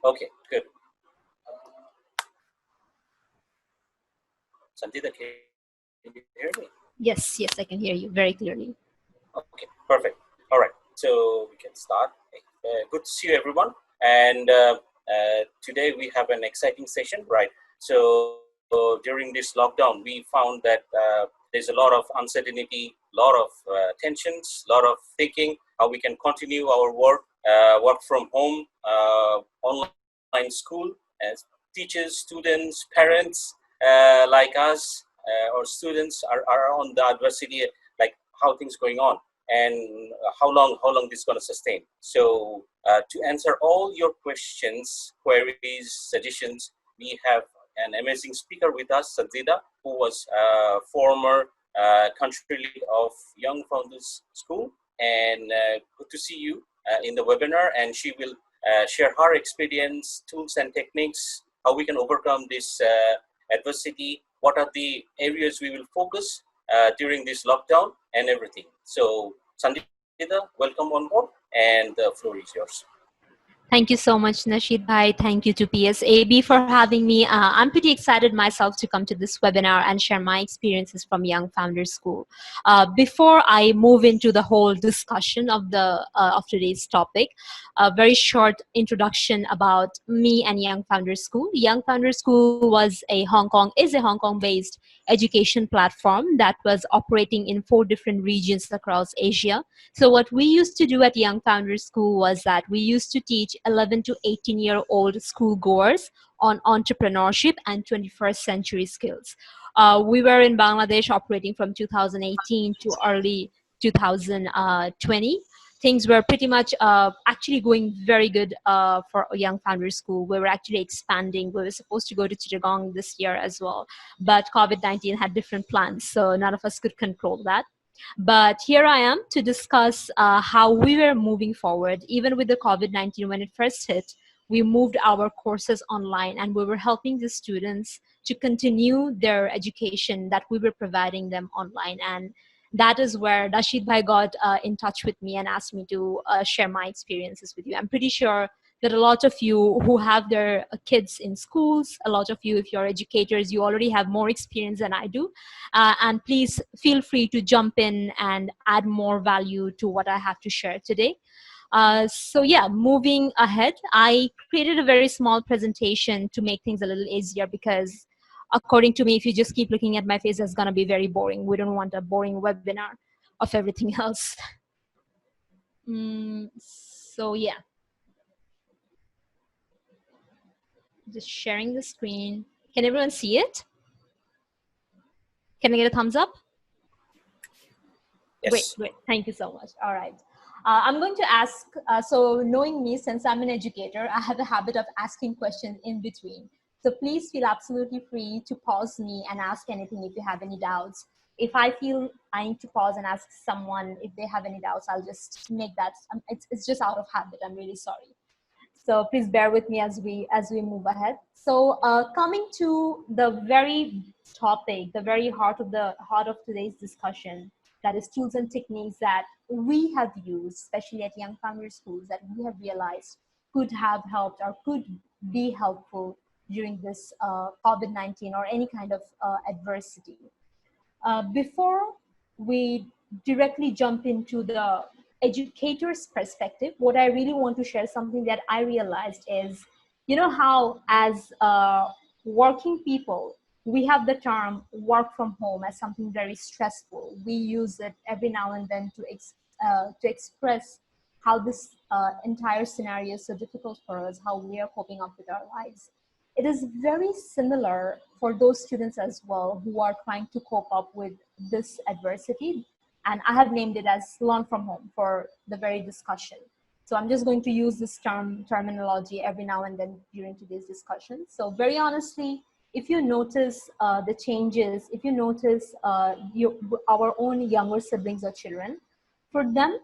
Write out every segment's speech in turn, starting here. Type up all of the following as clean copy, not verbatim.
Okay, good. Sanjita, can you hear me? Yes, I can hear you very clearly. Okay, perfect. All right, so we can start. Good to see you, everyone. And today we have an exciting session, right? So during this lockdown, we found that there's a lot of uncertainty, a lot of tensions, a lot of thinking how we can continue our work from home, online school, as teachers, students, parents like us or students are on the adversity, like how things going on and how long this is going to sustain. So to answer all your questions, queries, suggestions, we have an amazing speaker with us, Sanjida, who was former country lead of Young Founders School, and good to see you in the webinar. And she will share her experience, tools and techniques, how we can overcome this adversity, what are the areas we will focus during this lockdown and everything. So Sanjita, welcome on board, and the floor is yours. Thank you so much, Nasheed Bhai. Thank you to PSAB for having me. I'm pretty excited myself to come to this webinar and share my experiences from Young Founders School. Before I move into the whole discussion of today's topic, a very short introduction about me and Young Founders School. Young Founders School is a Hong Kong-based education platform that was operating in 4 different regions across Asia. So what we used to do at Young Founders School was that we used to teach 11 to 18-year-old schoolgoers on entrepreneurship and 21st century skills. We were in Bangladesh operating from 2018 to early 2020. Things were pretty much actually going very good for Young Founders School. We were actually expanding. We were supposed to go to Chittagong this year as well, but COVID-19 had different plans, so none of us could control that. But here I am to discuss how we were moving forward. Even with the COVID-19, when it first hit, we moved our courses online and we were helping the students to continue their education that we were providing them online. And that is where Rashid Bhai got in touch with me and asked me to share my experiences with you. I'm pretty sure that a lot of you who have their kids in schools, a lot of you, if you're educators, you already have more experience than I do. And please feel free to jump in and add more value to what I have to share today. So yeah, moving ahead, I created a very small presentation to make things a little easier because according to me, if you just keep looking at my face, it's going to be very boring. We don't want a boring webinar of everything else. So yeah, just sharing the screen. Can everyone see it? Can I get a thumbs up? Yes. Great. Thank you so much. All right. I'm going to ask, so knowing me, since I'm an educator, I have a habit of asking questions in between. So please feel absolutely free to pause me and ask anything if you have any doubts. If I feel I need to pause and ask someone if they have any doubts, I'll just make that, it's just out of habit. I'm really sorry. So please bear with me as we move ahead. So coming to the very topic, the very heart of today's discussion, that is tools and techniques that we have used, especially at Young Founders Schools, that we have realized could have helped or could be helpful during this COVID-19 or any kind of adversity. Before we directly jump into the educator's perspective, what I really want to share, something that I realized is, you know how as working people, we have the term work from home as something very stressful. We use it every now and then to express how this entire scenario is so difficult for us, how we are coping up with our lives. It is very similar for those students as well who are trying to cope up with this adversity. And I have named it as learn from home for the very discussion. So I'm just going to use this terminology every now and then during today's discussion. So very honestly, if you notice the changes, if you notice our own younger siblings or children, for them,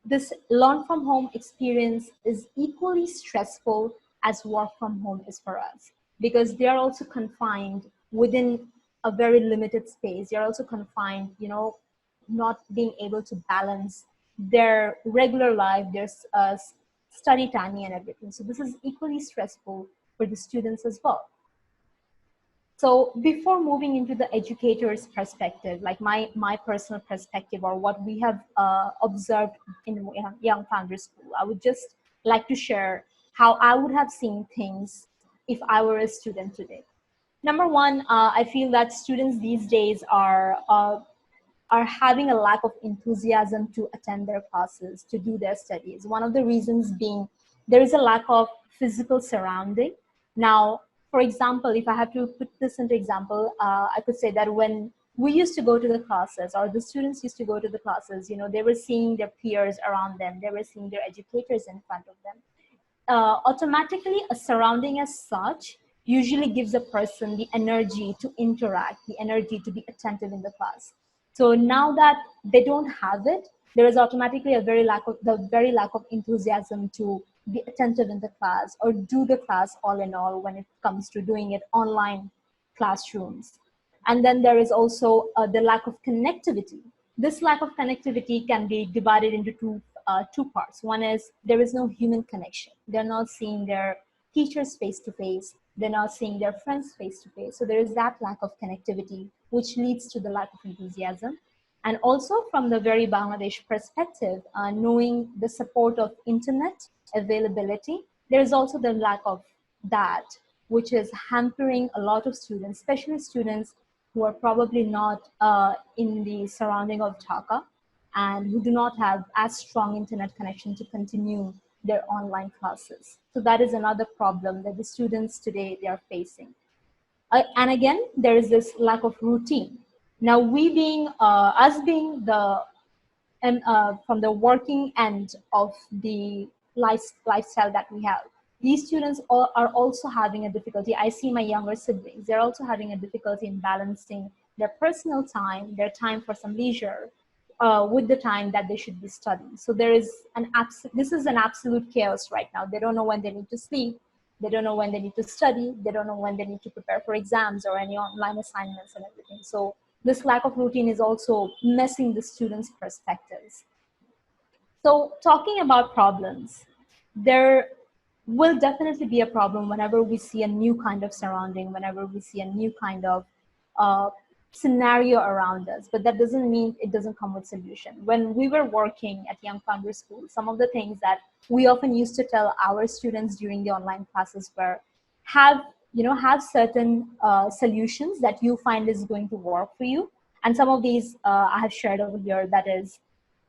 this learn from home experience is equally stressful as work from home is for us, because they are also confined within a very limited space. They're also confined, not being able to balance their regular life, their study timing and everything. So this is equally stressful for the students as well. So before moving into the educator's perspective, like my personal perspective or what we have observed in Young Founders School, I would just like to share how I would have seen things if I were a student today. Number one, I feel that students these days are having a lack of enthusiasm to attend their classes, to do their studies. One of the reasons being there is a lack of physical surrounding. Now, for example, if I have to put this into example, I could say that when we used to go to the classes, or the students used to go to the classes, they were seeing their peers around them, they were seeing their educators in front of them. Automatically a surrounding as such usually gives a person the energy to interact, the energy to be attentive in the class. So now that they don't have it, there is automatically a very lack of enthusiasm to be attentive in the class or do the class all in all when it comes to doing it online classrooms. And then there is also the lack of connectivity. This lack of connectivity can be divided into two parts. One is there is no human connection. They're not seeing their teachers face to face. They're not seeing their friends face to face. So there is that lack of connectivity, which leads to the lack of enthusiasm. And also from the very Bangladesh perspective, knowing the support of internet availability, there is also the lack of that, which is hampering a lot of students, especially students who are probably not in the surrounding of Dhaka and who do not have as strong internet connection to continue their online classes. So that is another problem that the students today they are facing. And again, there is this lack of routine. Now, us being the and from the working end of the lifestyle that we have, these students are also having a difficulty. I see my younger siblings, they're also having a difficulty in balancing their personal time, their time for some leisure, with the time that they should be studying. So there is this is an absolute chaos right now. They don't know when they need to sleep, they don't know when they need to study, they don't know when they need to prepare for exams or any online assignments and everything. So this lack of routine is also messing the students' perspectives. So talking about problems, there will definitely be a problem whenever we see a new kind of surrounding, whenever we see a new kind of uh, scenario around us. But that doesn't mean it doesn't come with solution. When we were working at Young Founder School, some of the things that we often used to tell our students during the online classes were have have certain solutions that you find is going to work for you. And some of these I have shared over here. That is,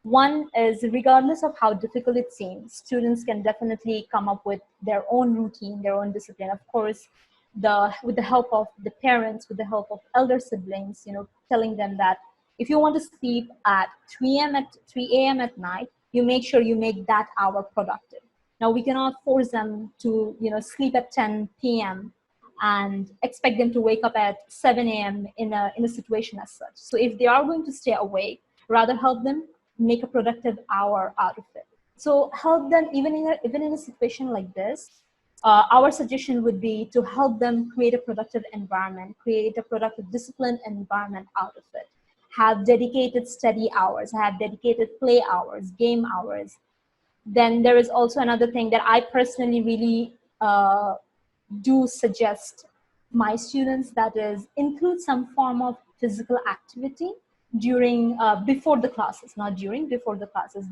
one is, regardless of how difficult it seems, students can definitely come up with their own routine, their own discipline. Of course, with the help of the parents, with the help of elder siblings, telling them that if you want to sleep at 3 a.m. at night, you make sure you make that hour productive. Now, we cannot force them to, sleep at 10 p.m. and expect them to wake up at 7 a.m. in a situation as such. So if they are going to stay awake, rather help them make a productive hour out of it. So help them even in a situation like this. Our suggestion would be to help them create a productive environment, create a productive, disciplined environment out of it. Have dedicated study hours, have dedicated play hours, game hours. Then there is also another thing that I personally really do suggest my students, that is, include some form of physical activity during before the classes, not during, before the classes.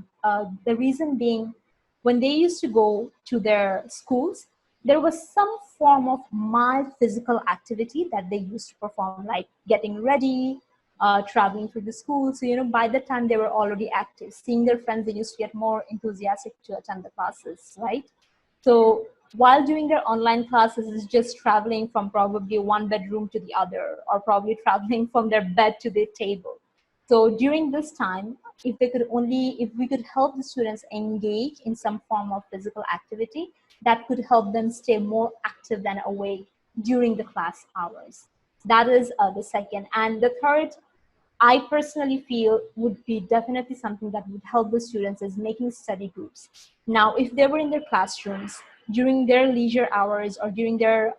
The reason being, when they used to go to their schools, there was some form of mild physical activity that they used to perform, like getting ready, traveling through the school. So by the time they were already active, seeing their friends, they used to get more enthusiastic to attend the classes, right? So while doing their online classes, is just traveling from probably one bedroom to the other, or probably traveling from their bed to their table. So during this time, if we could help the students engage in some form of physical activity, that could help them stay more active than awake during the class hours. That is the second. And the third, I personally feel would be definitely something that would help the students, is making study groups. Now, if they were in their classrooms during their leisure hours, or during their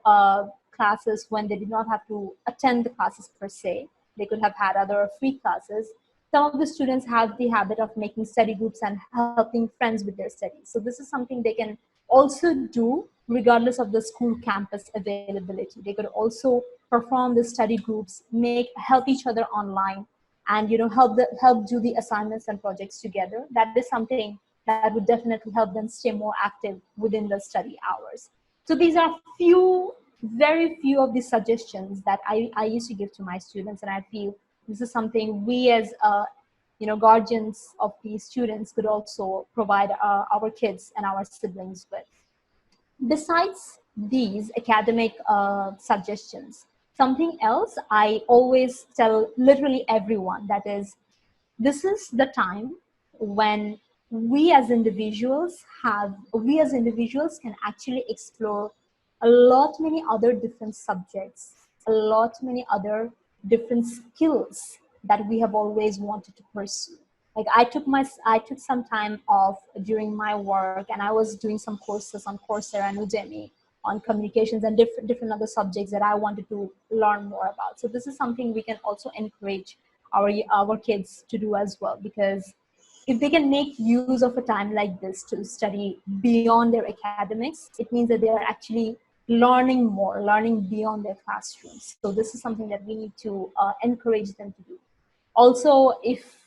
classes when they did not have to attend the classes per se, they could have had other free classes. some of the students have the habit of making study groups and helping friends with their studies. So this is something they can also do regardless of the school campus availability. They could also perform the study groups, help each other online, and help do the assignments and projects together. That is something that would definitely help them stay more active within the study hours. So these are very few of the suggestions that I used to give to my students, and I feel this is something we as guardians of these students could also provide our kids and our siblings with. Besides these academic suggestions, something else I always tell literally everyone, that is, this is the time when we as individuals can actually explore a lot many other different subjects, a lot many other different skills that we have always wanted to pursue. Like I took some time off during my work, and I was doing some courses on Coursera and Udemy on communications and different other subjects that I wanted to learn more about. So this is something we can also encourage our kids to do as well, because if they can make use of a time like this to study beyond their academics, it means that they are actually learning beyond their classrooms. So this is something that we need to encourage them to do. Also, if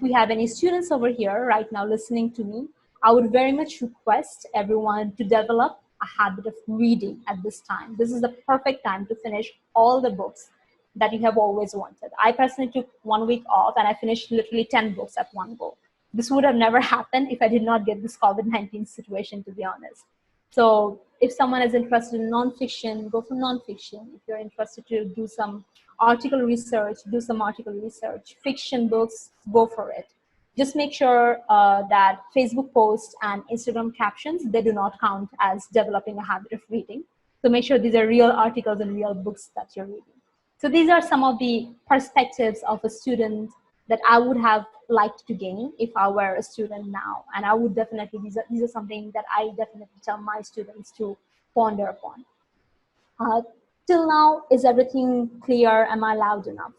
we have any students over here right now listening to me, I would very much request everyone to develop a habit of reading at this time. This is the perfect time to finish all the books that you have always wanted. I personally took 1 week off and I finished literally 10 books at one go. This would have never happened if I did not get this COVID-19 situation, to be honest. So if someone is interested in nonfiction, go for nonfiction. If you're interested to do some article research, do some article research. Fiction books, go for it. Just make sure that Facebook posts and Instagram captions, they do not count as developing a habit of reading. So make sure these are real articles and real books that you're reading. So these are some of the perspectives of a student that I would have liked to gain if I were a student now. And I would definitely, these are something that I definitely tell my students to ponder upon. Uh, till now, is everything clear? Am I loud enough?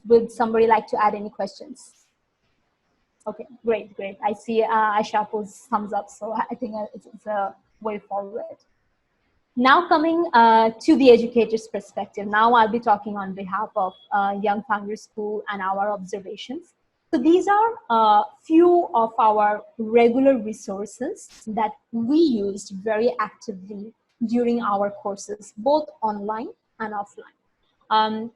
Would somebody like to add any questions? Okay, great. I see Aisha pulls thumbs up, so I think it's a way forward. Now coming to the educator's perspective, now I'll be talking on behalf of Young Founders School and our observations. So these are few of our regular resources that we used very actively during our courses, both online and offline.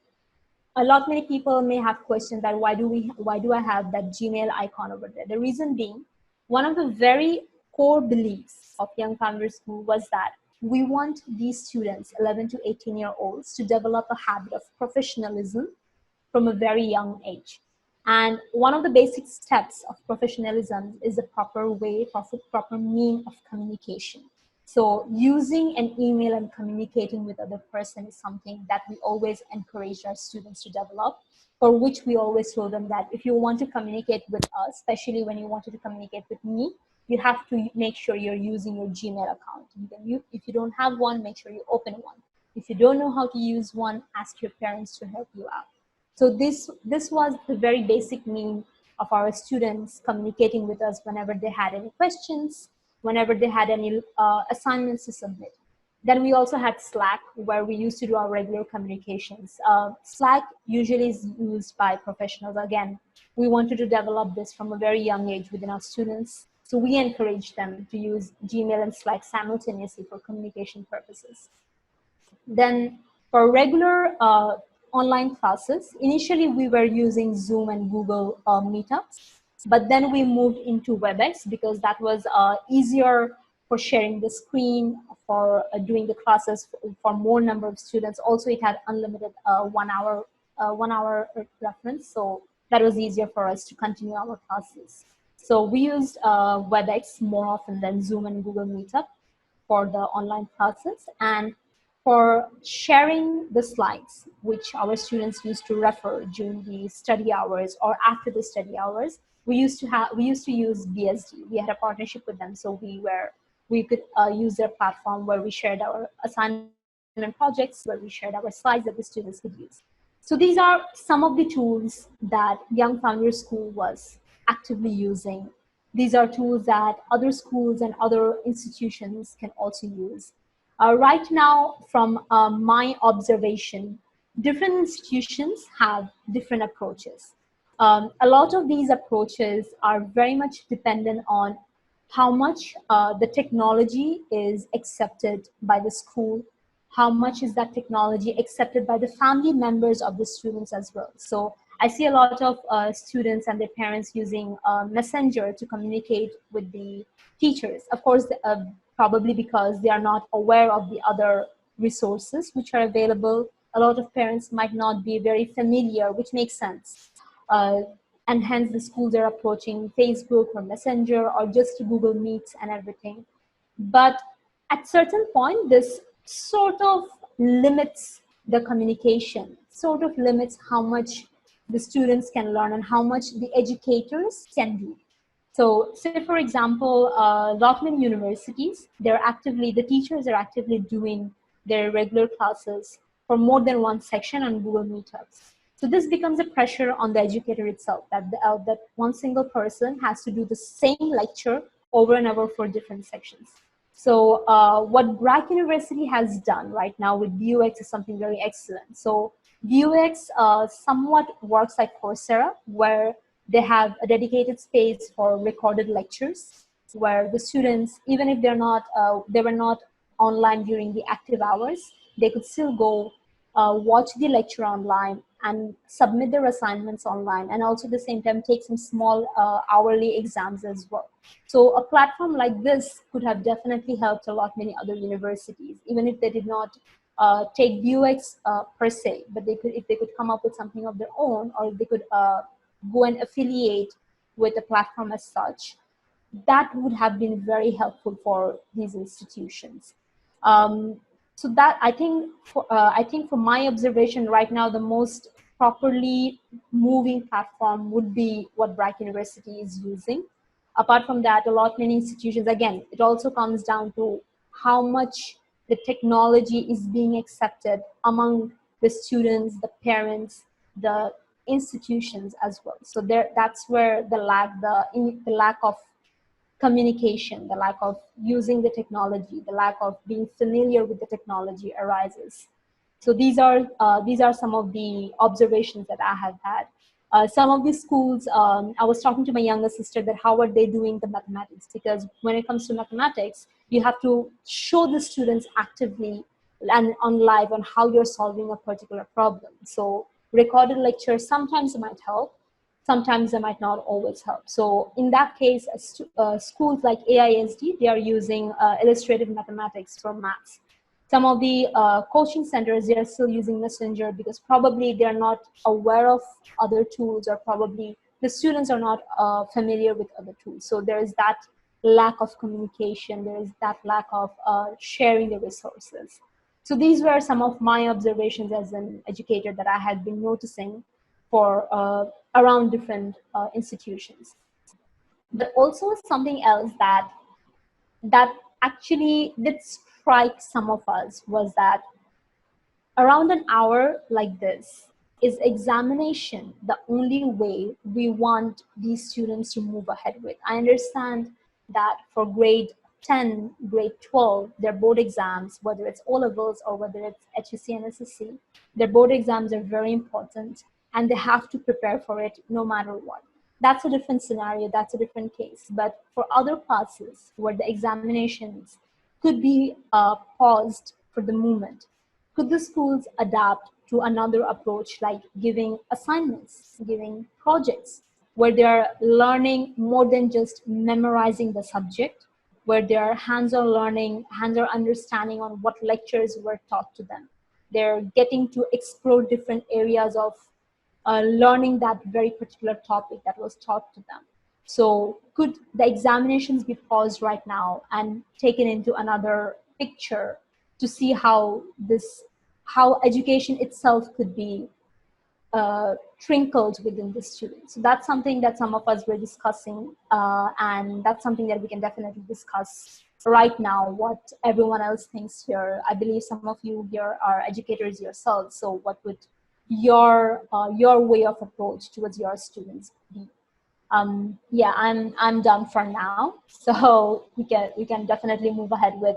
A lot many people may have questions that why do I have that Gmail icon over there? The reason being, one of the very core beliefs of Young Founders School was that we want these students, 11 to 18-year-olds, to develop a habit of professionalism from a very young age. And one of the basic steps of professionalism is the proper way, proper mean of communication. So using an email and communicating with other person is something that we always encourage our students to develop, for which we always told them that if you want to communicate with us, especially when you wanted to communicate with me, you have to make sure you're using your Gmail account. If you don't have one, make sure you open one. If you don't know how to use one, ask your parents to help you out. So this was the very basic mean of our students communicating with us whenever they had any questions, whenever they had any assignments to submit. Then we also had Slack, where we used to do our regular communications. Slack usually is used by professionals. Again, we wanted to develop this from a very young age within our students. So we encourage them to use Gmail and Slack simultaneously for communication purposes. Then for regular online classes, initially we were using Zoom and Google Meetups, but then we moved into WebEx because that was easier for sharing the screen, for doing the classes for more number of students. Also, it had unlimited 1 hour 1 hour reference, so that was easier for us to continue our classes. So we used WebEx more often than Zoom and Google Meetup for the online classes. And for sharing the slides, which our students used to refer during the study hours or after the study hours, we used to use BSD. We had a partnership with them, so we could use their platform where we shared our assignment projects, where we shared our slides that the students could use. So these are some of the tools that Young Founders School was actively using. These are tools that other schools and other institutions can also use. Right now, from my observation, different institutions have different approaches. A lot of these approaches are very much dependent on how much the technology is accepted by the school, how much is that technology accepted by the family members of the students as well. So I see a lot of students and their parents using Messenger to communicate with the teachers. Of course, probably because they are not aware of the other resources which are available. A lot of parents might not be very familiar, which makes sense. Uh, and hence the schools are approaching Facebook or Messenger or just Google Meets and everything. But at certain point, this sort of limits the communication, sort of limits how much the students can learn and how much the educators can do. So say for example, lot many universities, the teachers are actively doing their regular classes for more than one section on Google Meetups. So this becomes a pressure on the educator itself that one single person has to do the same lecture over and over for different sections. So what BRAC University has done right now with VUX is something very excellent. So VUX somewhat works like Coursera, where they have a dedicated space for recorded lectures, where the students, even if they were not online during the active hours, they could still go watch the lecture online and submit their assignments online, and also at the same time take some small hourly exams as well. So a platform like this could have definitely helped a lot many other universities, even if they did not take Vuex per se, but if they could come up with something of their own, or they could go and affiliate with a platform as such, that would have been very helpful for these institutions. Um, so that I think from my observation right now, the most properly moving platform would be what BRAC University is using. Apart from that, a lot many institutions, again, it also comes down to how much the technology is being accepted among the students, the parents, the institutions as well. So that's where the lack of communication, the lack of using the technology, the lack of being familiar with the technology arises. So these are some of the observations that I have had. Some of the schools, I was talking to my younger sister that how are they doing the mathematics? Because when it comes to mathematics, you have to show the students actively and on live on how you're solving a particular problem. So recorded lectures sometimes might help, sometimes they might not always help. So in that case, schools like AISD, they are using illustrative mathematics for maths. Some of the coaching centers, they are still using Messenger because probably they're not aware of other tools, or probably the students are not familiar with other tools. So there is that lack of communication, there is that lack of sharing the resources. So these were some of my observations as an educator that I had been noticing for around different institutions. But also something else that actually did strike some of us was that around an hour like this, is examination the only way we want these students to move ahead with? I understand that for grade 10, grade 12, their board exams, whether it's O-levels or whether it's HSC and SSC, their board exams are very important and they have to prepare for it no matter what. That's a different scenario, that's a different case. But for other classes where the examinations could be paused for the moment, could the schools adapt to another approach, like giving assignments, giving projects, where they're learning more than just memorizing the subject, where they're hands-on learning, hands-on understanding on what lectures were taught to them? They're getting to explore different areas of learning that very particular topic that was taught to them. So could the examinations be paused right now and taken into another picture to see how education itself could be trickled within the students? So that's something that some of us were discussing, and that's something that we can definitely discuss right now, what everyone else thinks here. I believe some of you here are educators yourselves, so what would your way of approach towards your students be? Yeah, I'm done for now. So we can definitely move ahead with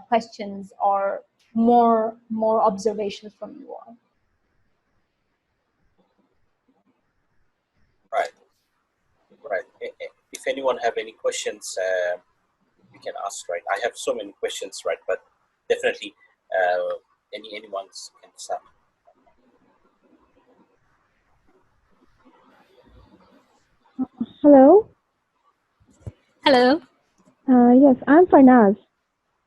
questions or more observations from you all. Right, right. If anyone have any questions, we can ask. Right, I have so many questions. Right, but definitely, anyone's can start. Hello. Hello. Yes, I'm Farnaz.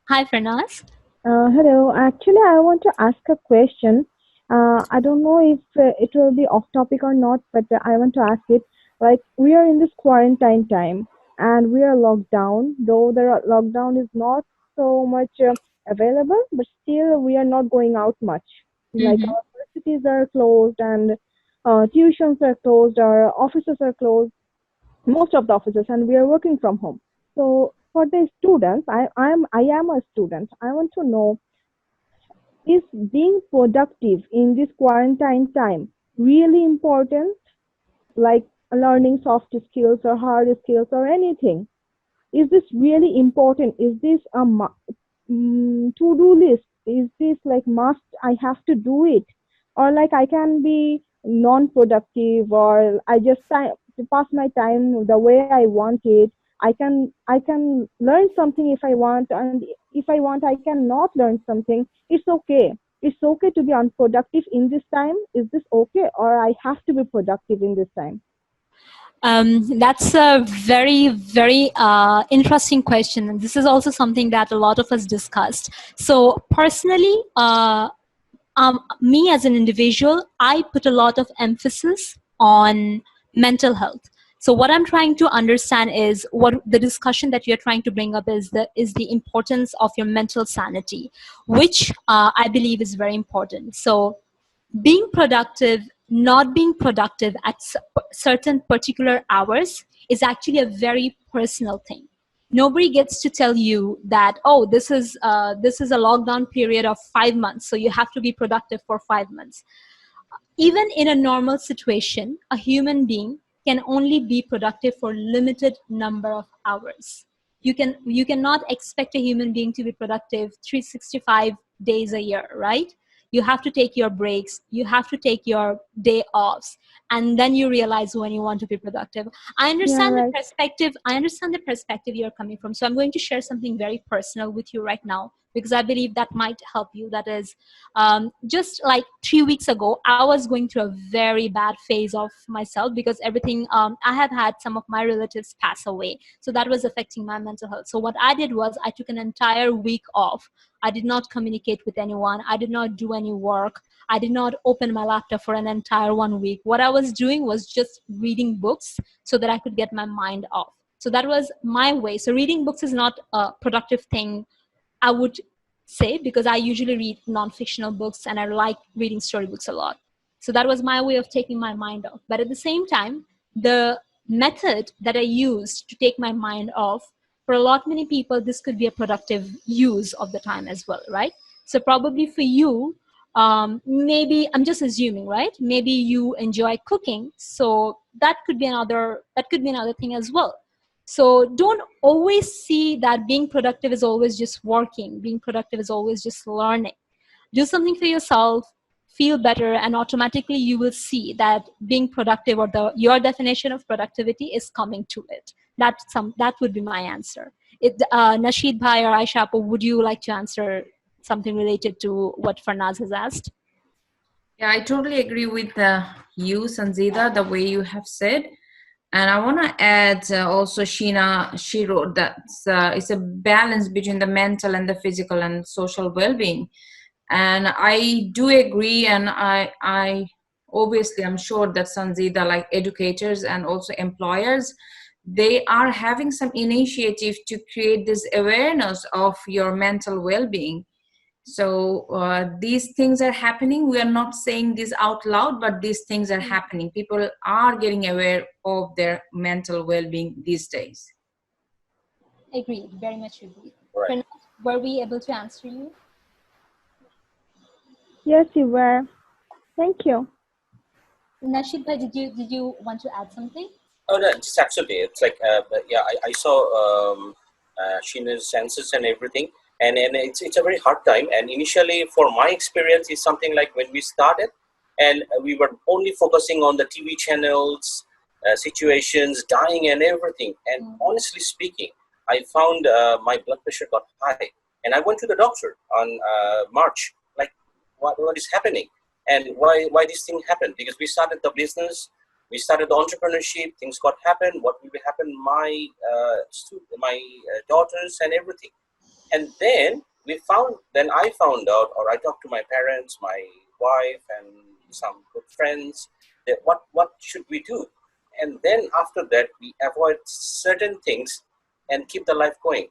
Hi, Farnaz. Hello. Actually, I want to ask a question. I don't know if it will be off topic or not, but I want to ask it. Like, we are in this quarantine time and we are locked down, though the lockdown is not so much available, but still we are not going out much. Like, Mm-hmm. our universities are closed and tuitions are closed, our offices are closed, most of the offices, and we are working from home. So for the students, I am a student. I want to know, is being productive in this quarantine time really important, like learning soft skills or hard skills or anything? Is this really important? Is this a to-do list? Is this like must I have to do it, or like I can be non-productive, or I just pass my time the way I want it? I can learn something if I want, and if I want I can not learn something. It's okay. It's okay to be unproductive in this time. Is this okay, or I have to be productive in this time? That's a very, very interesting question. And this is also something that a lot of us discussed. So, personally, me as an individual, I put a lot of emphasis on mental health. So, what I'm trying to understand is what the discussion that you're trying to bring up is the importance of your mental sanity, which I believe is very important. So, being productive, not being productive at certain particular hours is actually a very personal thing. Nobody gets to tell you that, oh, this is a lockdown period of 5 months, so you have to be productive for 5 months. Even in a normal situation, a human being can only be productive for limited number of hours. You cannot expect a human being to be productive 365 days a year, right? You have to take your breaks, you have to take your day offs, and then you realize when you want to be productive. i Yeah, understand the right. perspective i understand the perspective you're coming from, so I'm going to share something very personal with you right now, because I believe that might help you. That is, just like 3 weeks ago, I was going through a very bad phase of myself, because everything, I have had some of my relatives pass away. So that was affecting my mental health. So what I did was I took an entire week off. I did not communicate with anyone. I did not do any work. I did not open my laptop for an entire 1 week. What I was doing was just reading books so that I could get my mind off. So that was my way. So reading books is not a productive thing, I would say, because I usually read non-fictional books and I like reading storybooks a lot. So that was my way of taking my mind off. But at the same time, the method that I used to take my mind off, for a lot many people, this could be a productive use of the time as well, right? So probably for you, maybe I'm just assuming, right? Maybe you enjoy cooking, so that could be another thing as well. So don't always see that being productive is always just working, being productive is always just learning. Do something for yourself, feel better, and automatically you will see that being productive, or your definition of productivity, is coming to it. That would be my answer. Nasheed Bhai or Aisha Appo, would you like to answer something related to what Farnaz has asked? Yeah, I totally agree with you, Sanzida, the way you have said. And I want to add also, Sheena, she wrote that it's a balance between the mental and the physical and social well-being. And I do agree, and I obviously I'm sure that Sanzida, like educators and also employers, they are having some initiative to create this awareness of your mental well-being. So these things are happening. We are not saying this out loud, but these things are happening. People are getting aware of their mental well-being these days. Agreed, very much agreed. Right. Farnaz, were we able to answer you? Yes, you were. Thank you. Nashid bhai, did you want to add something? Oh, no, just absolutely. It's like, yeah, I saw Sheena's senses and everything, and it's a very hard time. And initially, for my experience, is something like when we started, and we were only focusing on the TV channels, situations, dying, and everything. And honestly speaking, I found my blood pressure got high, and I went to the doctor on March. Like, what is happening, and why this thing happened? Because we started the business, we started the entrepreneurship, things got happen, what will happen, my daughters and everything. And then I found out, or I talked to my parents, my wife, and some good friends, that what should we do? And then after that, we avoid certain things and keep the life going,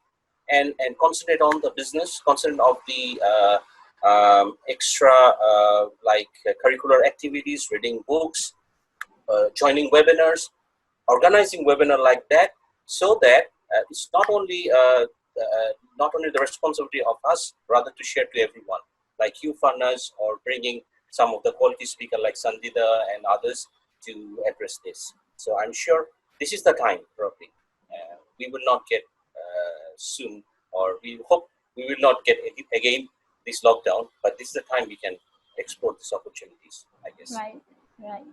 and concentrate on the business, concentrate of the extra curricular activities, reading books, joining webinars, organizing webinar like that, so that it's not only the responsibility of us, rather to share to everyone, like you, Farnaz, or bringing some of the quality speaker like Sandida and others to address this. So I'm sure this is the time, probably. We will not get soon, or we hope we will not get again this lockdown, but this is the time we can explore these opportunities, I guess. Right,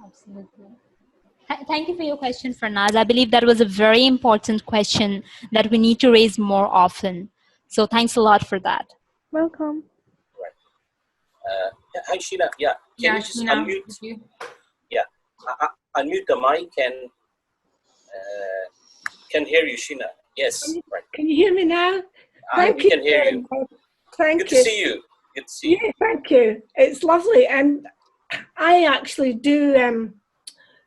absolutely. Thank you for your question, Farnaz. I believe that was a very important question that we need to raise more often. So thanks a lot for that. Welcome. Right. Hi, Sheena. Yeah, can you just Sheena, unmute? Yeah, unmute the mic and can hear you, Sheena. Yes, right. Can you hear me now? Thank We you. can hear you. Thank Good you. to see you. Good to see you. Yeah, thank you. It's lovely. And I actually do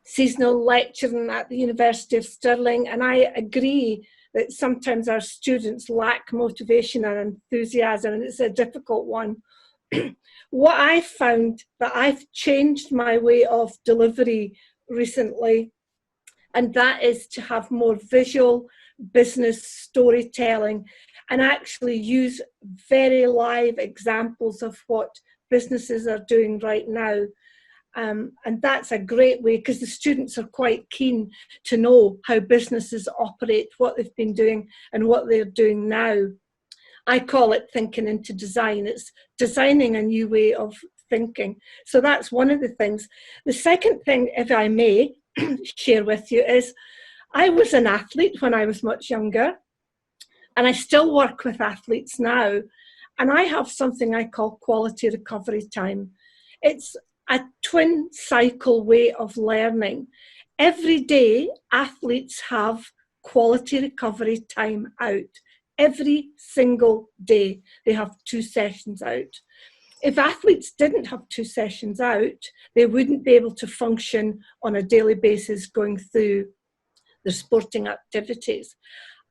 seasonal lecturing at the University of Stirling, and I agree that sometimes our students lack motivation and enthusiasm, and it's a difficult one. What I found that I've changed my way of delivery recently, and that is to have more visual business storytelling and actually use very live examples of what businesses are doing right now. And that's a great way, because the students are quite keen to know how businesses operate, what they've been doing and what they're doing now. I call it thinking into design. It's designing a new way of thinking. So that's one of the things. The second thing, if I may share with you, is I was an athlete when I was much younger, and I still work with athletes now. And I have something I call quality recovery time. It's a twin cycle way of learning. Every day, athletes have quality recovery time out. Every single day, they have 2 sessions out. If athletes didn't have 2 sessions out, they wouldn't be able to function on a daily basis going through their sporting activities.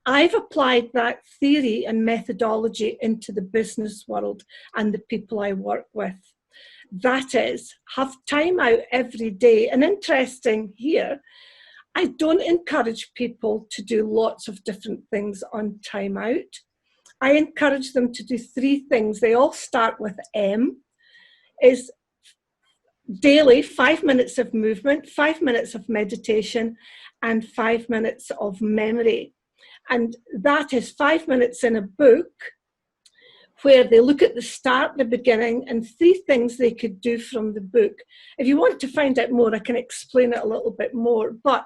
I've applied that theory and methodology into the business world and the people I work with. That is, have time out every day. And interesting here, I don't encourage people to do lots of different things on time out. I encourage them to do 3 things. They all start with M, is daily 5 minutes of movement, 5 minutes of meditation, and 5 minutes of memory. And that is 5 minutes in a book where they look at the start, the beginning, and 3 things they could do from the book. If you want to find out more, I can explain it a little bit more. But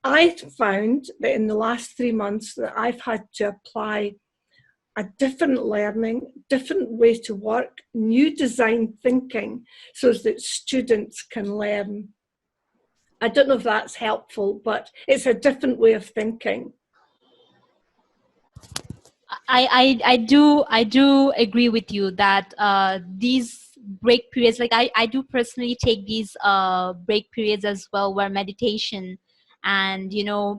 I found that in the last 3 months that I've had to apply a different learning, different way to work, new design thinking, so that students can learn. I don't know if that's helpful, but it's a different way of thinking. I do agree with you that these break periods, like I do personally take these break periods as well, where meditation and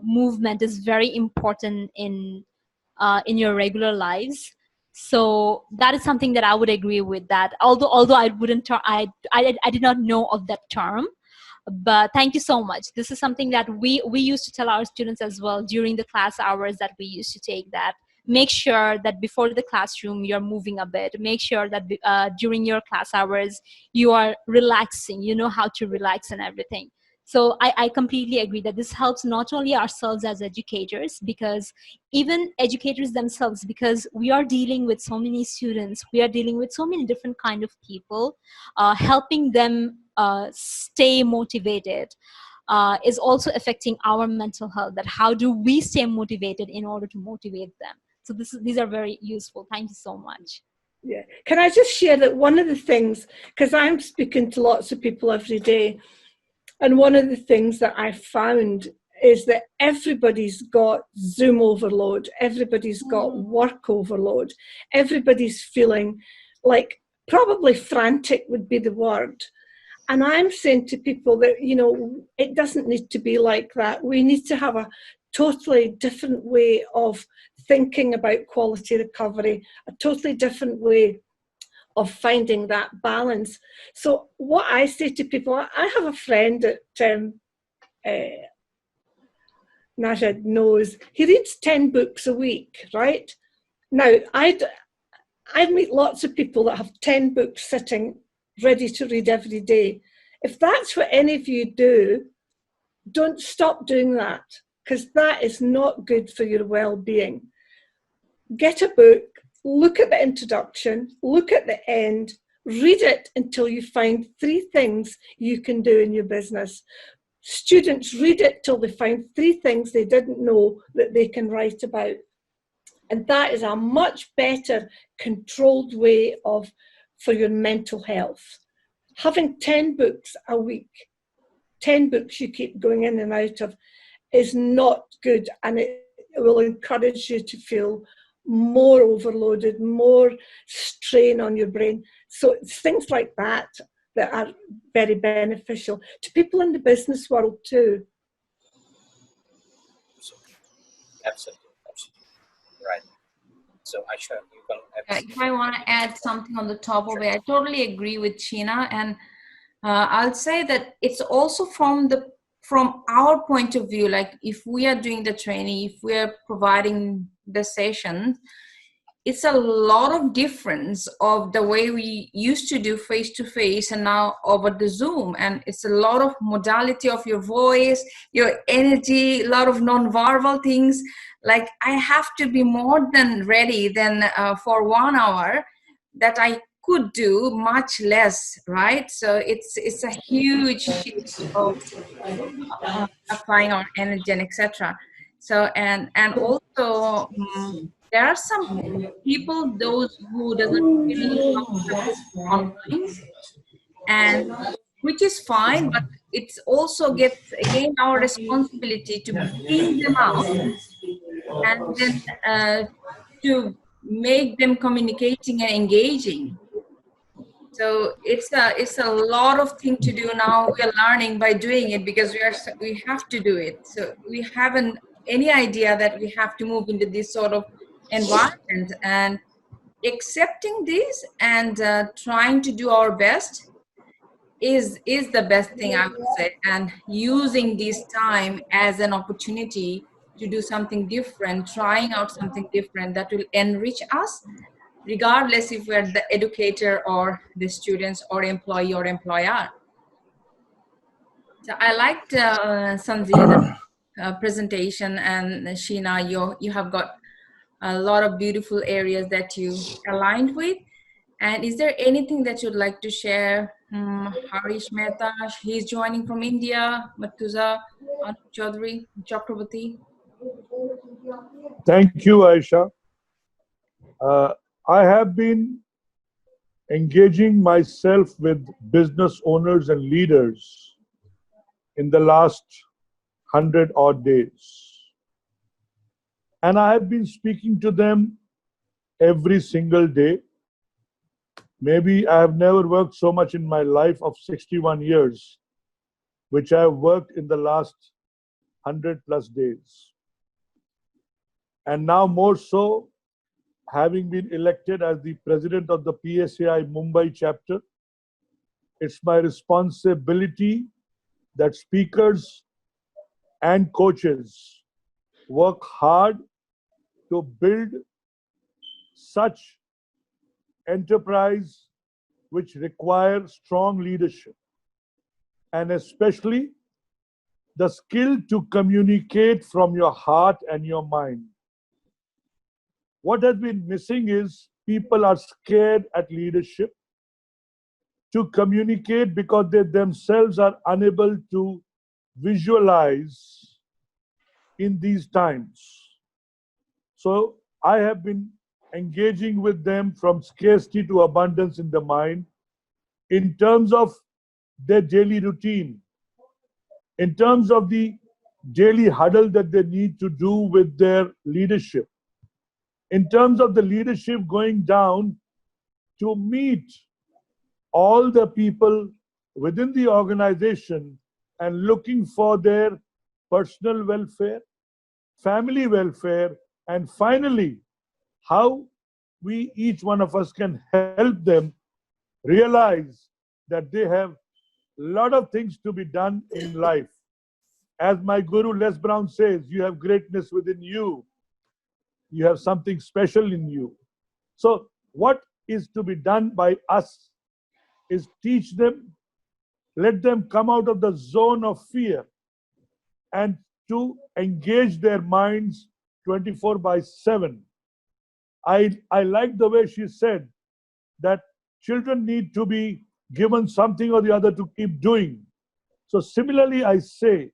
movement is very important in your regular lives. So that is something that I would agree with. That although I wouldn't I did not know of that term, but thank you so much. This is something that we used to tell our students as well during the class hours that we used to take, that make sure that before the classroom you're moving a bit, make sure that during your class hours you are relaxing, you know how to relax and everything. So I completely agree that this helps not only ourselves as educators, because even educators themselves, because we are dealing with so many students, we are dealing with so many different kind of people, helping them stay motivated is also affecting our mental health, that how do we stay motivated in order to motivate them. So these are very useful. Thank you so much. Yeah. Can I just share that one of the things, because I'm speaking to lots of people every day, and one of the things that I found is that everybody's got Zoom overload, everybody's got work overload, everybody's feeling like probably frantic would be the word. And I'm saying to people that, you know, it doesn't need to be like that. We need to have a totally different way of thinking about quality recovery, a totally different way of finding that balance. So what I say to people, I have a friend that Najad knows, he reads 10 books a week, right? Now, I meet lots of people that have 10 books sitting ready to read every day. If that's what any of you do, don't stop doing that, because that is not good for your well-being. Get a book, look at the introduction, look at the end, read it until you find 3 things you can do in your business. Students read it till they find 3 things they didn't know that they can write about. And that is a much better controlled way for your mental health. Having 10 books a week, 10 books you keep going in and out of, is not good, and it will encourage you to feel more overloaded, more strain on your brain. So it's things like that that are very beneficial to people in the business world too. Absolutely. Right. So Aisha, you can add. If I want to add something on the top of it, I totally agree with Sheena, and I'll say that it's also from our point of view. Like if we are doing the training, if we are providing the session, it's a lot of difference of the way we used to do face to face and now over the Zoom, and it's a lot of modality of your voice, your energy, a lot of non-verbal things. Like I have to be more than ready than for 1 hour that I could do much less, right? So it's a huge shift of applying our energy and etc. So and also there are some people, those who doesn't really know how to speak online, and which is fine, but it's also gets again our responsibility to bring them out and then to make them communicating and engaging. So it's a lot of thing to do now. We are learning by doing it because we have to do it. So we haven't any idea that we have to move into this sort of environment, and accepting this and trying to do our best is the best thing, I would say, and using this time as an opportunity to do something different, trying out something different that will enrich us, regardless if we're the educator or the students or employee or employer. So I liked Sanjeev's presentation, and Sheena, you have got a lot of beautiful areas that you aligned with. And is there anything that you'd like to share? Harish Mehta, he's joining from India. Matuza Chaudhary, Chakraborty. Thank you, Aisha. I have been engaging myself with business owners and leaders in the last 100 odd days. And I have been speaking to them every single day. Maybe I have never worked so much in my life of 61 years, which I have worked in the last 100 plus days. And now more so, having been elected as the president of the PSAI Mumbai chapter, it's my responsibility that speakers and coaches work hard to build such enterprise which require strong leadership, and especially the skill to communicate from your heart and your mind. What has been missing is people are scared at leadership to communicate because they themselves are unable to visualize in these times. So I have been engaging with them from scarcity to abundance in the mind in terms of their daily routine, in terms of the daily huddle that they need to do with their leadership, in terms of the leadership going down to meet all the people within the organization and looking for their personal welfare, family welfare, and finally, how we, each one of us, can help them realize that they have a lot of things to be done in life. As my guru Les Brown says, you have greatness within you. You have something special in you. So what is to be done by us is teach them, let them come out of the zone of fear and to engage their minds 24/7. I like the way she said that children need to be given something or the other to keep doing. So similarly, I say,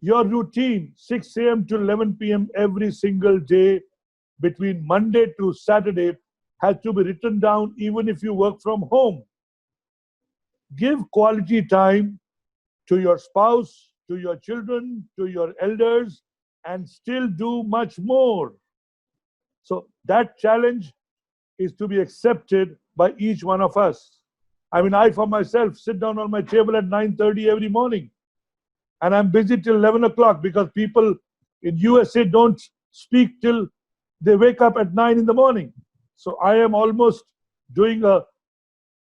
your routine, 6 a.m. to 11 p.m. every single day, between Monday to Saturday, has to be written down even if you work from home. Give quality time to your spouse, to your children, to your elders, and still do much more. So that challenge is to be accepted by each one of us. I mean, I for myself sit down on my table at 9:30 every morning, and I'm busy till 11 o'clock because people in USA don't speak till they wake up at 9 in the morning. So I am almost doing a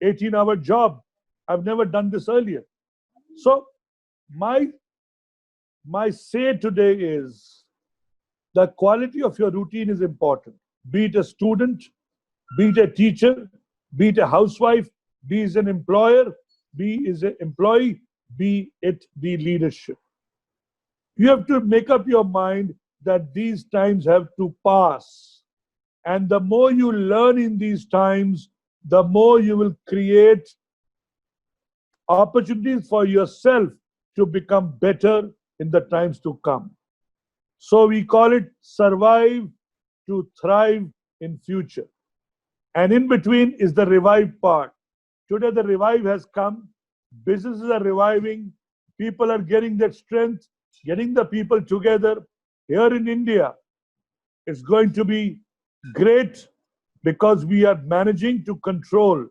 18-hour job. I've never done this earlier. So my say today is the quality of your routine is important. Be it a student, be it a teacher, be it a housewife, be it an employer, be it an employee, be it the leadership. You have to make up your mind that these times have to pass. And the more you learn in these times, the more you will create opportunities for yourself to become better in the times to come. So we call it survive to thrive in future. And in between is the revive part. Today the revive has come. Businesses are reviving. People are getting that strength, getting the people together. Here in India, it's going to be great because we are managing to control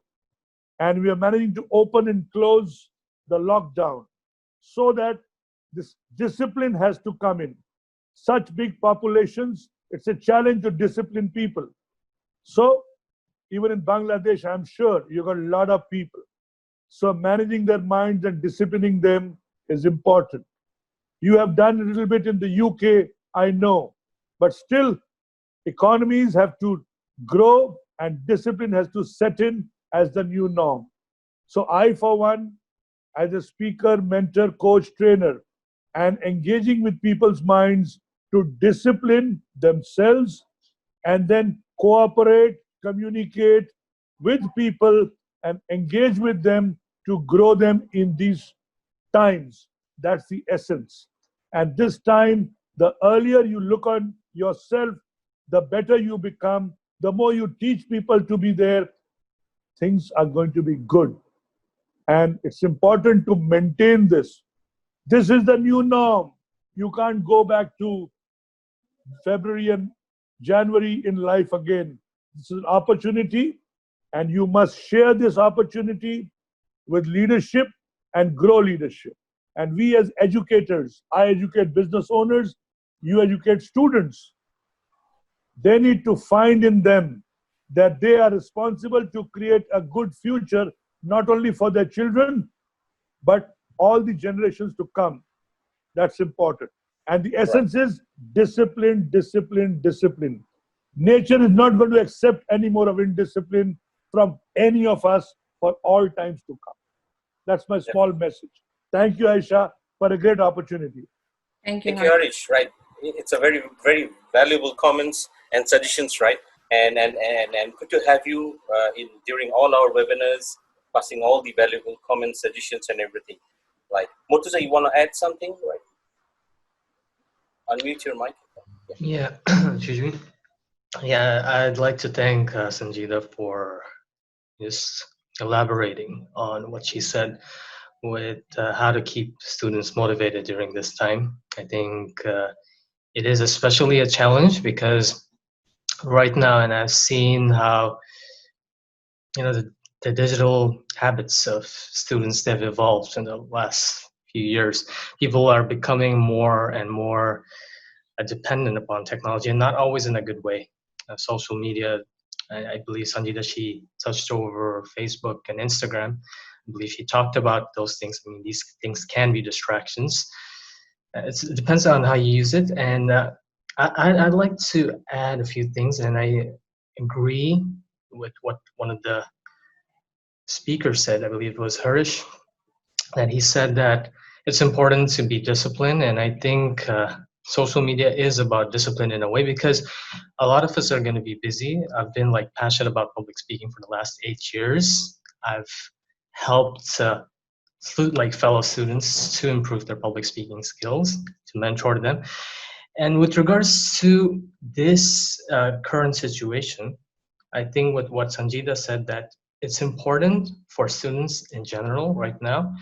and we are managing to open and close the lockdown so that this discipline has to come in. Such big populations, it's a challenge to discipline people. So even in Bangladesh, I'm sure you got a lot of people. So managing their minds and disciplining them is important. You have done a little bit in the UK, I know, but still economies have to grow and discipline has to set in as the new norm. So I, for one, as a speaker, mentor, coach, trainer, and engaging with people's minds to discipline themselves and then cooperate, communicate with people and engage with them to grow them in these times. That's the essence. And this time, the earlier you look on yourself, the better you become. The more you teach people to be there, things are going to be good. And it's important to maintain this. This is the new norm. You can't go back to February and January in life again. This is an opportunity, and you must share this opportunity with leadership and grow leadership. And we as educators, I educate business owners, you educate students. They need to find in them that they are responsible to create a good future, not only for their children, but all the generations to come. That's important. And the essence is discipline, discipline, discipline. Nature is not going to accept any more of indiscipline from any of us for all times to come. That's my small message. Thank you, Aisha, for a great opportunity. Thank you, Thank you, Harish. Right, it's a very, very valuable comments and suggestions, right? And good to have you in during all our webinars, passing all the valuable comments, suggestions, and everything. Right, Murtuza, you want to add something? Right, unmute your mic. Yeah, Juju. Yeah, I'd like to thank Sanjita for just elaborating on what she said with how to keep students motivated during this time. I think it is especially a challenge because right now, and I've seen how the digital habits of students have evolved in the last few years. People are becoming more and more dependent upon technology, and not always in a good way. Social media, I believe Sanjita, she touched over Facebook and Instagram. I believe she talked about those things. I mean, these things can be distractions. It depends on how you use it. And I'd like to add a few things, and I agree with what one of the speakers said. I believe it was Harish, that he said that it's important to be disciplined. And I think social media is about discipline in a way, because a lot of us are going to be busy. I've been passionate about public speaking for the last 8 years. I've helped fellow students to improve their public speaking skills, to mentor them. And with regards to this current situation, I think with what Sanjita said, that it's important for students in general right now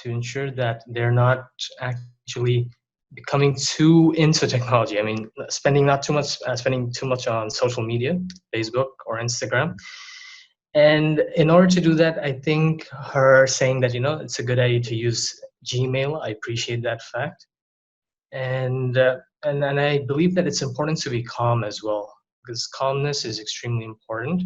to ensure that they're not actually becoming too into technology. I mean, spending too much on social media, Facebook or Instagram. And in order to do that, I think her saying that it's a good idea to use Gmail. I appreciate that fact, and I believe that it's important to be calm as well, because calmness is extremely important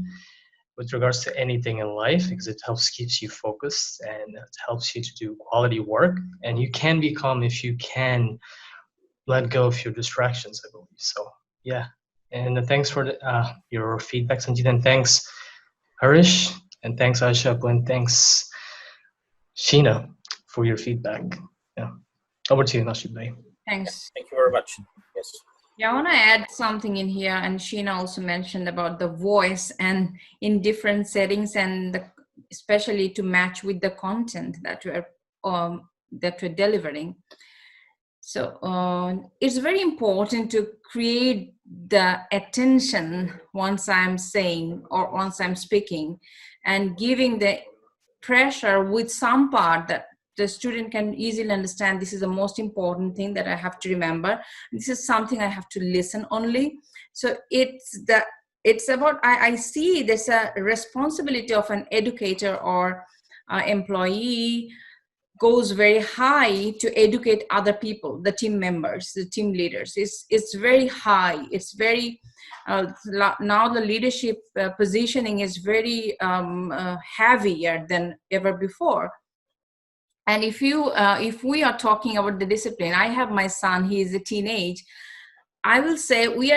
with regards to anything in life, because it keeps you focused and it helps you to do quality work. And you can be calm if you can let go of your distractions, I believe. So yeah, and thanks for your feedback, Sanjit, and thanks Harish, and thanks Aisha, and thanks Sheena for your feedback. Yeah, over to you, Nashib Bhai. Thanks. Thank you very much. Yes. Yeah, I want to add something in here, and Sheena also mentioned about the voice and in different settings, and especially to match with the content that we're delivering. So it's very important to create the attention once I'm saying or once I'm speaking, and giving the pressure with some part that the student can easily understand. This is the most important thing that I have to remember. This is something I have to listen only. So it's about, I see there's a responsibility of an educator or employee goes very high to educate other people, the team members, the team leaders. It's very high. It's very, now the leadership positioning is very heavier than ever before. And if we are talking about the discipline, I have my son, he is a teenage. I will say we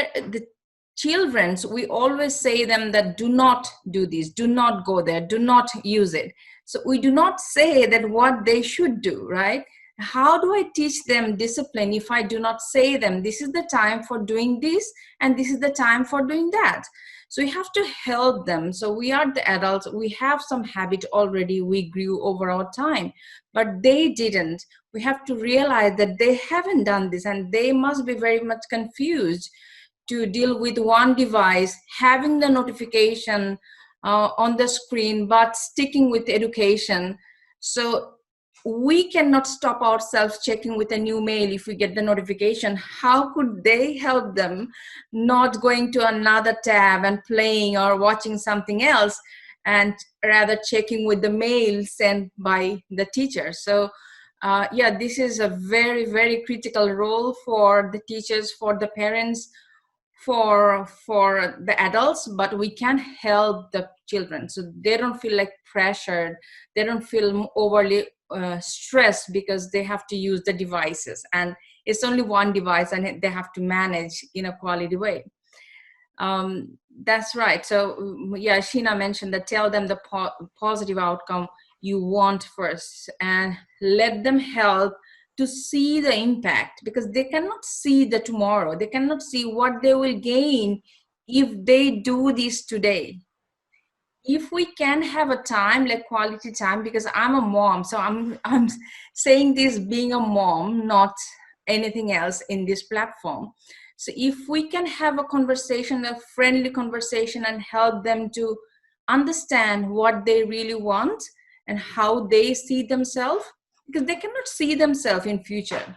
always say them that do not do this, do not go there, do not use it. So we do not say that what they should do, right? How do I teach them discipline if I do not say them, this is the time for doing this and this is the time for doing that? So we have to help them. So we are the adults, we have some habit already, we grew over our time, but they didn't. We have to realize that they haven't done this, and they must be very much confused to deal with one device, having the notification on the screen, but sticking with education. So we cannot stop ourselves checking with a new mail if we get the notification. How could they help them not going to another tab and playing or watching something else, and rather checking with the mail sent by the teacher? So yeah, this is a very, very critical role for the teachers, for the parents, for the adults, but we can help the children so they don't feel like pressured, they don't feel overly stressed because they have to use the devices, and it's only one device and they have to manage in a quality way. That's right. So yeah, Sheena mentioned that tell them the positive outcome you want first, and let them help to see the impact, because they cannot see the tomorrow. They cannot see what they will gain if they do this today. If we can have a time like quality time, because I'm a mom, so I'm saying this being a mom, not anything else in this platform. So if we can have a conversation, a friendly conversation, and help them to understand what they really want and how they see themselves, because they cannot see themselves in future,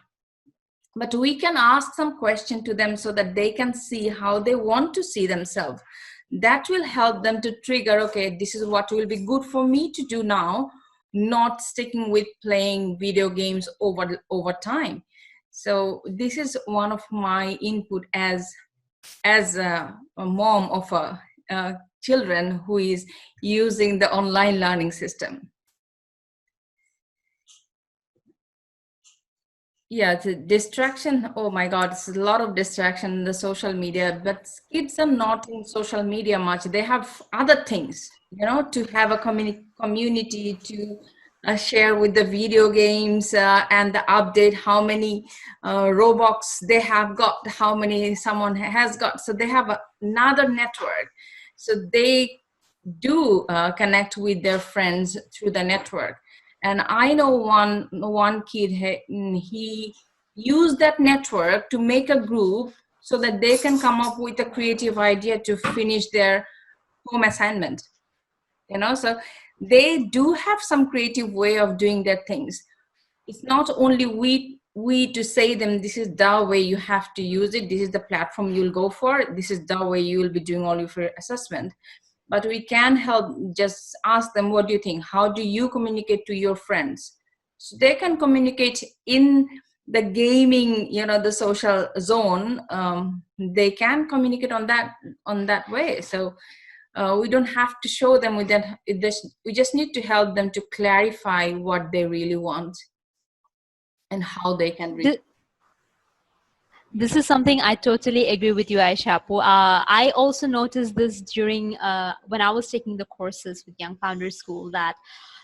but we can ask some question to them so that they can see how they want to see themselves. That will help them to trigger, okay, this is what will be good for me to do now, not sticking with playing video games over time. So this is one of my input as a mom of children who is using the online learning system. Yeah, the distraction. Oh my God, it's a lot of distraction in the social media, but kids are not in social media much. They have other things, to have a community to share with the video games and the update how many Robux they have got, how many someone has got. So they have another network. So they do connect with their friends through the network. And I know one kid, he used that network to make a group so that they can come up with a creative idea to finish their home assignment. So they do have some creative way of doing their things. It's not only we to say them, this is the way you have to use it, this is the platform you'll go for, this is the way you will be doing all of your assessment. But we can help, just ask them, what do you think? How do you communicate to your friends? So they can communicate in the gaming, the social zone. They can communicate on that way. So we don't have to show them with that. We just need to help them to clarify what they really want and how they can reach. This is something I totally agree with you, Aishapu. I also noticed this during when I was taking the courses with Young Founders School, that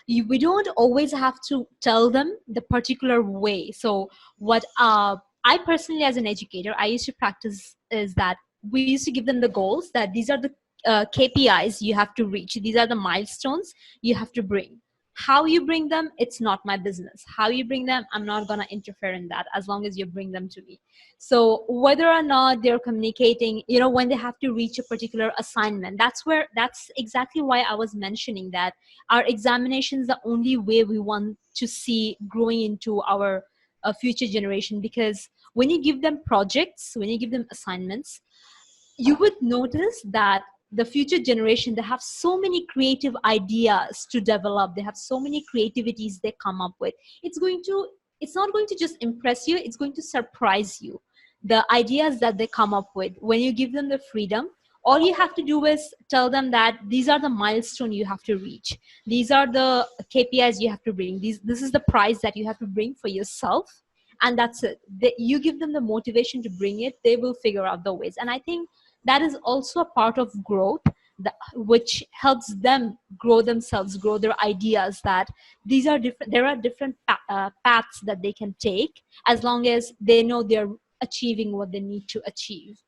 we don't always have to tell them the particular way. So what I personally, as an educator, I used to practice is that we used to give them the goals, that these are the KPIs you have to reach. These are the milestones you have to bring. How you bring them, it's not my business. How you bring them, I'm not going to interfere in that, as long as you bring them to me. So whether or not they're communicating, when they have to reach a particular assignment, that's exactly why I was mentioning that our examinations the only way we want to see growing into our future generation. Because when you give them projects, when you give them assignments, you would notice that the future generation, they have so many creative ideas to develop, they have so many creativities they come up with. It's not going to just impress you, it's going to surprise you, the ideas that they come up with. When you give them the freedom, all you have to do is tell them that these are the milestone you have to reach, these are the KPIs you have to bring, this is the prize that you have to bring for yourself, and that's it. You give them the motivation to bring it, they will figure out the ways. And I think that is also a part of growth, which helps them grow themselves, grow their ideas, that there are different paths that they can take, as long as they know they're achieving what they need to achieve.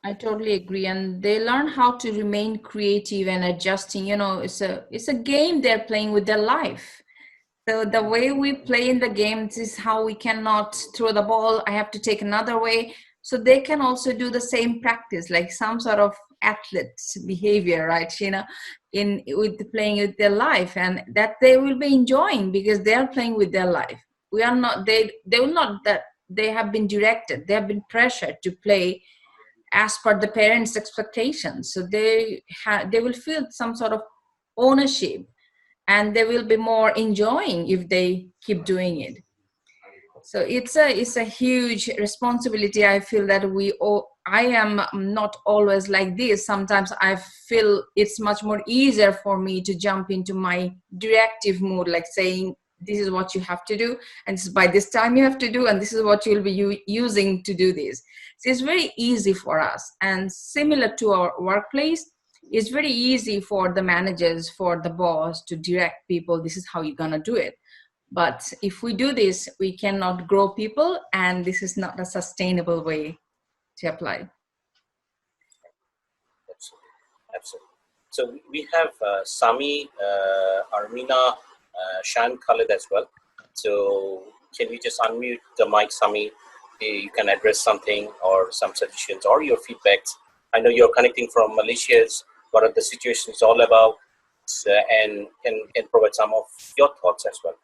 I totally agree, and they learn how to remain creative and adjusting. It's a game they're playing with their life. So the way we play in the games is how we cannot throw the ball. I have to take another way. So they can also do the same practice, like some sort of athlete's behavior, right? With playing with their life, and that they will be enjoying because they are playing with their life. We are not. They will not. That they have been directed. They have been pressured to play as per the parents' expectations. So they will feel some sort of ownership, and they will be more enjoying if they keep doing it. So it's a huge responsibility. I feel that I am not always like this. Sometimes I feel it's much more easier for me to jump into my directive mode, like saying this is what you have to do, and this is by this time you have to do, and this is what you'll be using to do this. So it's very easy for us, and similar to our workplace, it's very easy for the managers, for the boss to direct people, this is how you're gonna do it. But if we do this, we cannot grow people, and this is not a sustainable way to apply. Absolutely. Absolutely. So we have Sami, Armina, Shan Khalid as well. So can we just unmute the mic, Sami? You can address something or some suggestions or your feedbacks. I know you're connecting from Malaysia. What are the situations all about? And can provide some of your thoughts as well.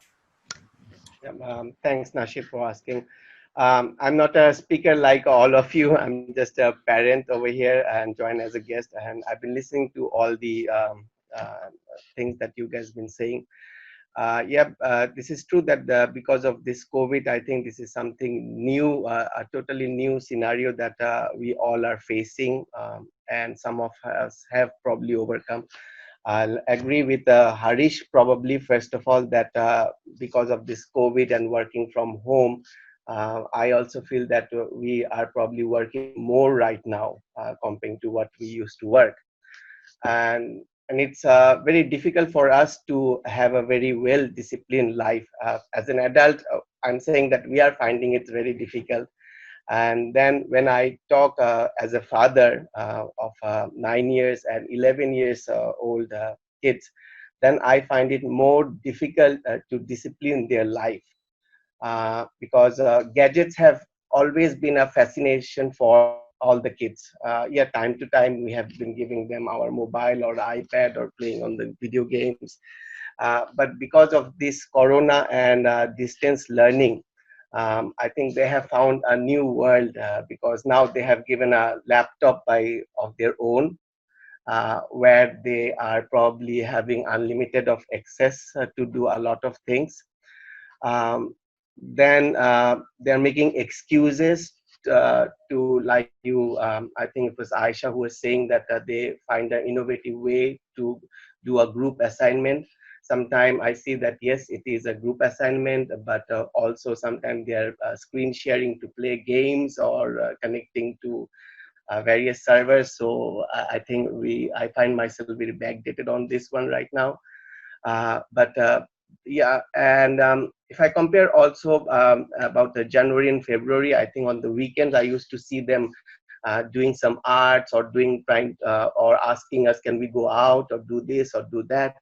Thanks, Nashib, for asking. I'm not a speaker like all of you. I'm just a parent over here and joined as a guest. And I've been listening to all the things that you guys have been saying. This is true that because of this COVID, I think this is something new, a totally new scenario that we all are facing, and some of us have probably overcome. I'll agree with Harish probably, first of all, that because of this COVID and working from home, I also feel that we are probably working more right now compared to what we used to work. And it's very difficult for us to have a very well disciplined life. As an adult, I'm saying that we are finding it very difficult. And then when I talk as a father of 9 years and 11 years old kids, then I find it more difficult to discipline their life, because gadgets have always been a fascination for all the kids. Time to time we have been giving them our mobile or iPad or playing on the video games. But because of this corona and distance learning, I think they have found a new world, because now they have given a laptop of their own, where they are probably having unlimited of access to do a lot of things. Then they're making excuses like you, I think it was Aisha who was saying that they find an innovative way to do a group assignment. Sometimes I see that, yes, it is a group assignment, but also sometimes they are screen sharing to play games or connecting to various servers. So I think I find myself very backdated on this one right now. But and if I compare also about the January and February, I think on the weekends I used to see them doing some arts or trying or asking us, can we go out or do this or do that.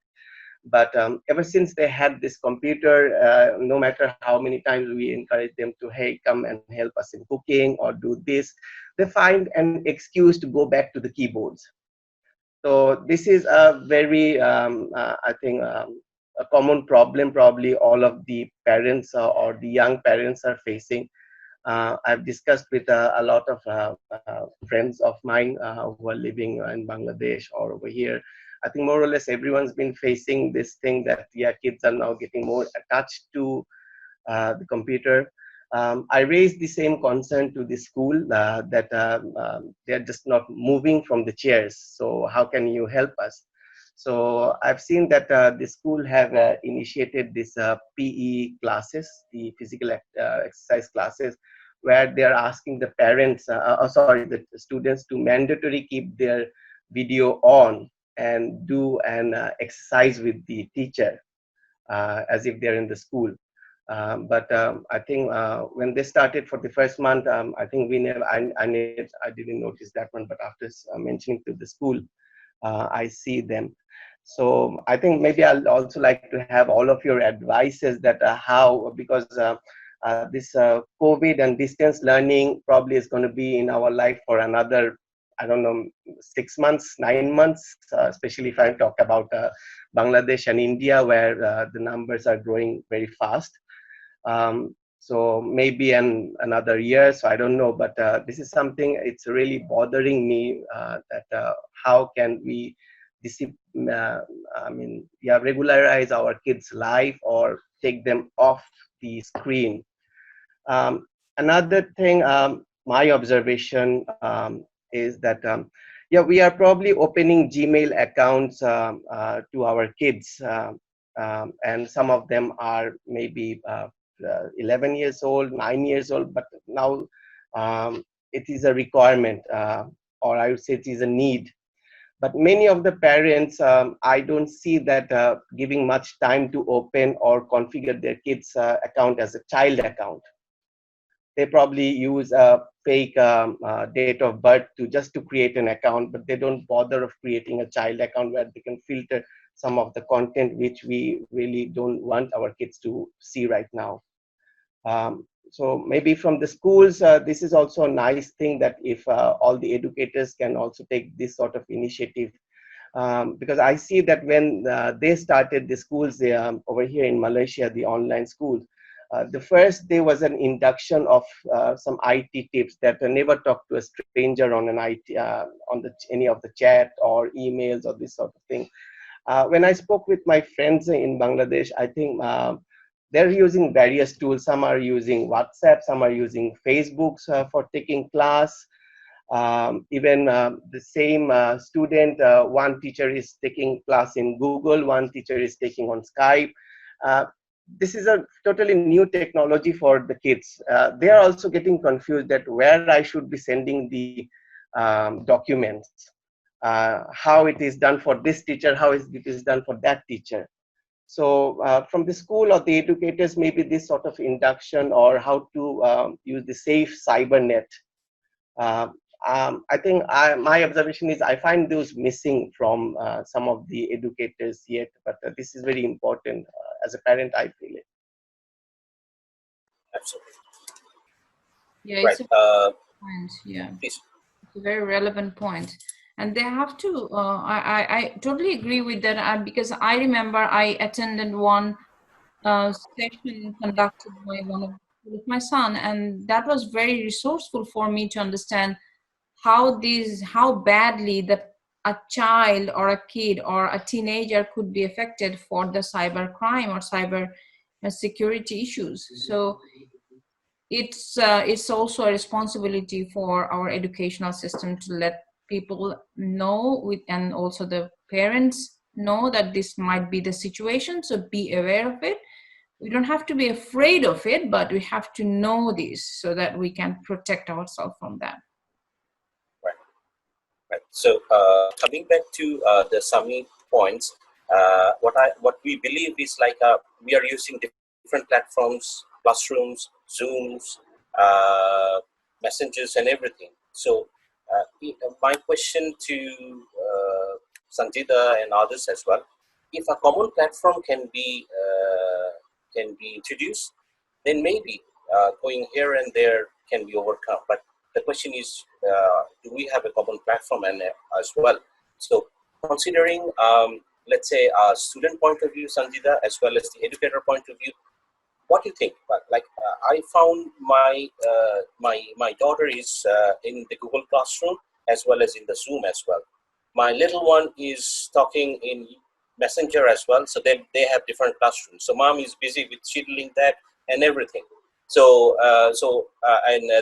But ever since they had this computer, no matter how many times we encourage them to, hey, come and help us in cooking or do this, they find an excuse to go back to the keyboards. So this is a very, I think, a common problem probably all of the parents or the young parents are facing. I've discussed with a lot of friends of mine who are living in Bangladesh or over here. I think more or less everyone's been facing this thing that, yeah, kids are now getting more attached to the computer. I raised the same concern to the school that they're just not moving from the chairs. So how can you help us? So I've seen that the school have initiated this PE classes, the physical exercise classes, where they're asking the parents, the students to mandatory keep their video on and do an exercise with the teacher as if they're in the school. But I think when they started for the first month, I think I didn't notice that one, but after mentioning to the school, I see them. So I think maybe I'll also like to have all of your advices that how, because this COVID and distance learning probably is going to be in our life for another, I don't know, 6 months, 9 months, especially if I talk about Bangladesh and India, where the numbers are growing very fast. So maybe another year, so I don't know, but this is something, it's really bothering me that how can we regularize our kids' life or take them off the screen. Another thing, my observation is that, we are probably opening Gmail accounts to our kids. and some of them are maybe 11 years old, 9 years old, but now it is a requirement, or I would say it is a need. But many of the parents, I don't see that giving much time to open or configure their kids' account as a child account. They probably use a fake date of birth to just to create an account, but they don't bother of creating a child account where they can filter some of the content which we really don't want our kids to see right now. So maybe from the schools, this is also a nice thing that if all the educators can also take this sort of initiative, because I see that when they started the schools over here in Malaysia, the online schools, the first day was an induction of some IT tips that never talk to a stranger on an IT, on any of the chat or emails or this sort of thing. When I spoke with my friends in Bangladesh, I think they're using various tools. Some are using WhatsApp, some are using Facebook for taking class. Even the same student, one teacher is taking class in Google, one teacher is taking on Skype. This is a totally new technology for the kids. They are also getting confused that where I should be sending the documents, how it is done for this teacher, how it is done for that teacher. So from the school or the educators, maybe this sort of induction or how to use the safe cyber net. I think my observation is I find those missing from some of the educators yet, but this is very important. As a parent, I feel it. Absolutely. Yeah, Right. it's a point. Yeah, Please. it's a very relevant point. And they have to, I totally agree with that, because I remember I attended one session conducted by one of with my son, and that was very resourceful for me to understand how badly a child or a kid or a teenager could be affected for the cyber crime or cyber security issues. So it's also a responsibility for our educational system to let people know and also the parents know that this might be the situation, so be aware of it. We don't have to be afraid of it, but we have to know this so that we can protect ourselves from that. Right. Right. So coming back to the summary points, what we believe is like we are using different platforms, classrooms, Zooms, messengers, and everything. So my question to Sanjita and others as well: if a common platform can be introduced, then maybe going here and there can be overcome. But the question is, do we have a common platform and as well? So considering, let's say, a student point of view, Sanjita, as well as the educator point of view, what do you think? Like I found my daughter is in the Google Classroom as well as in the Zoom as well. My little one is talking in Messenger as well, so they have different classrooms. So mom is busy with scheduling that and everything. So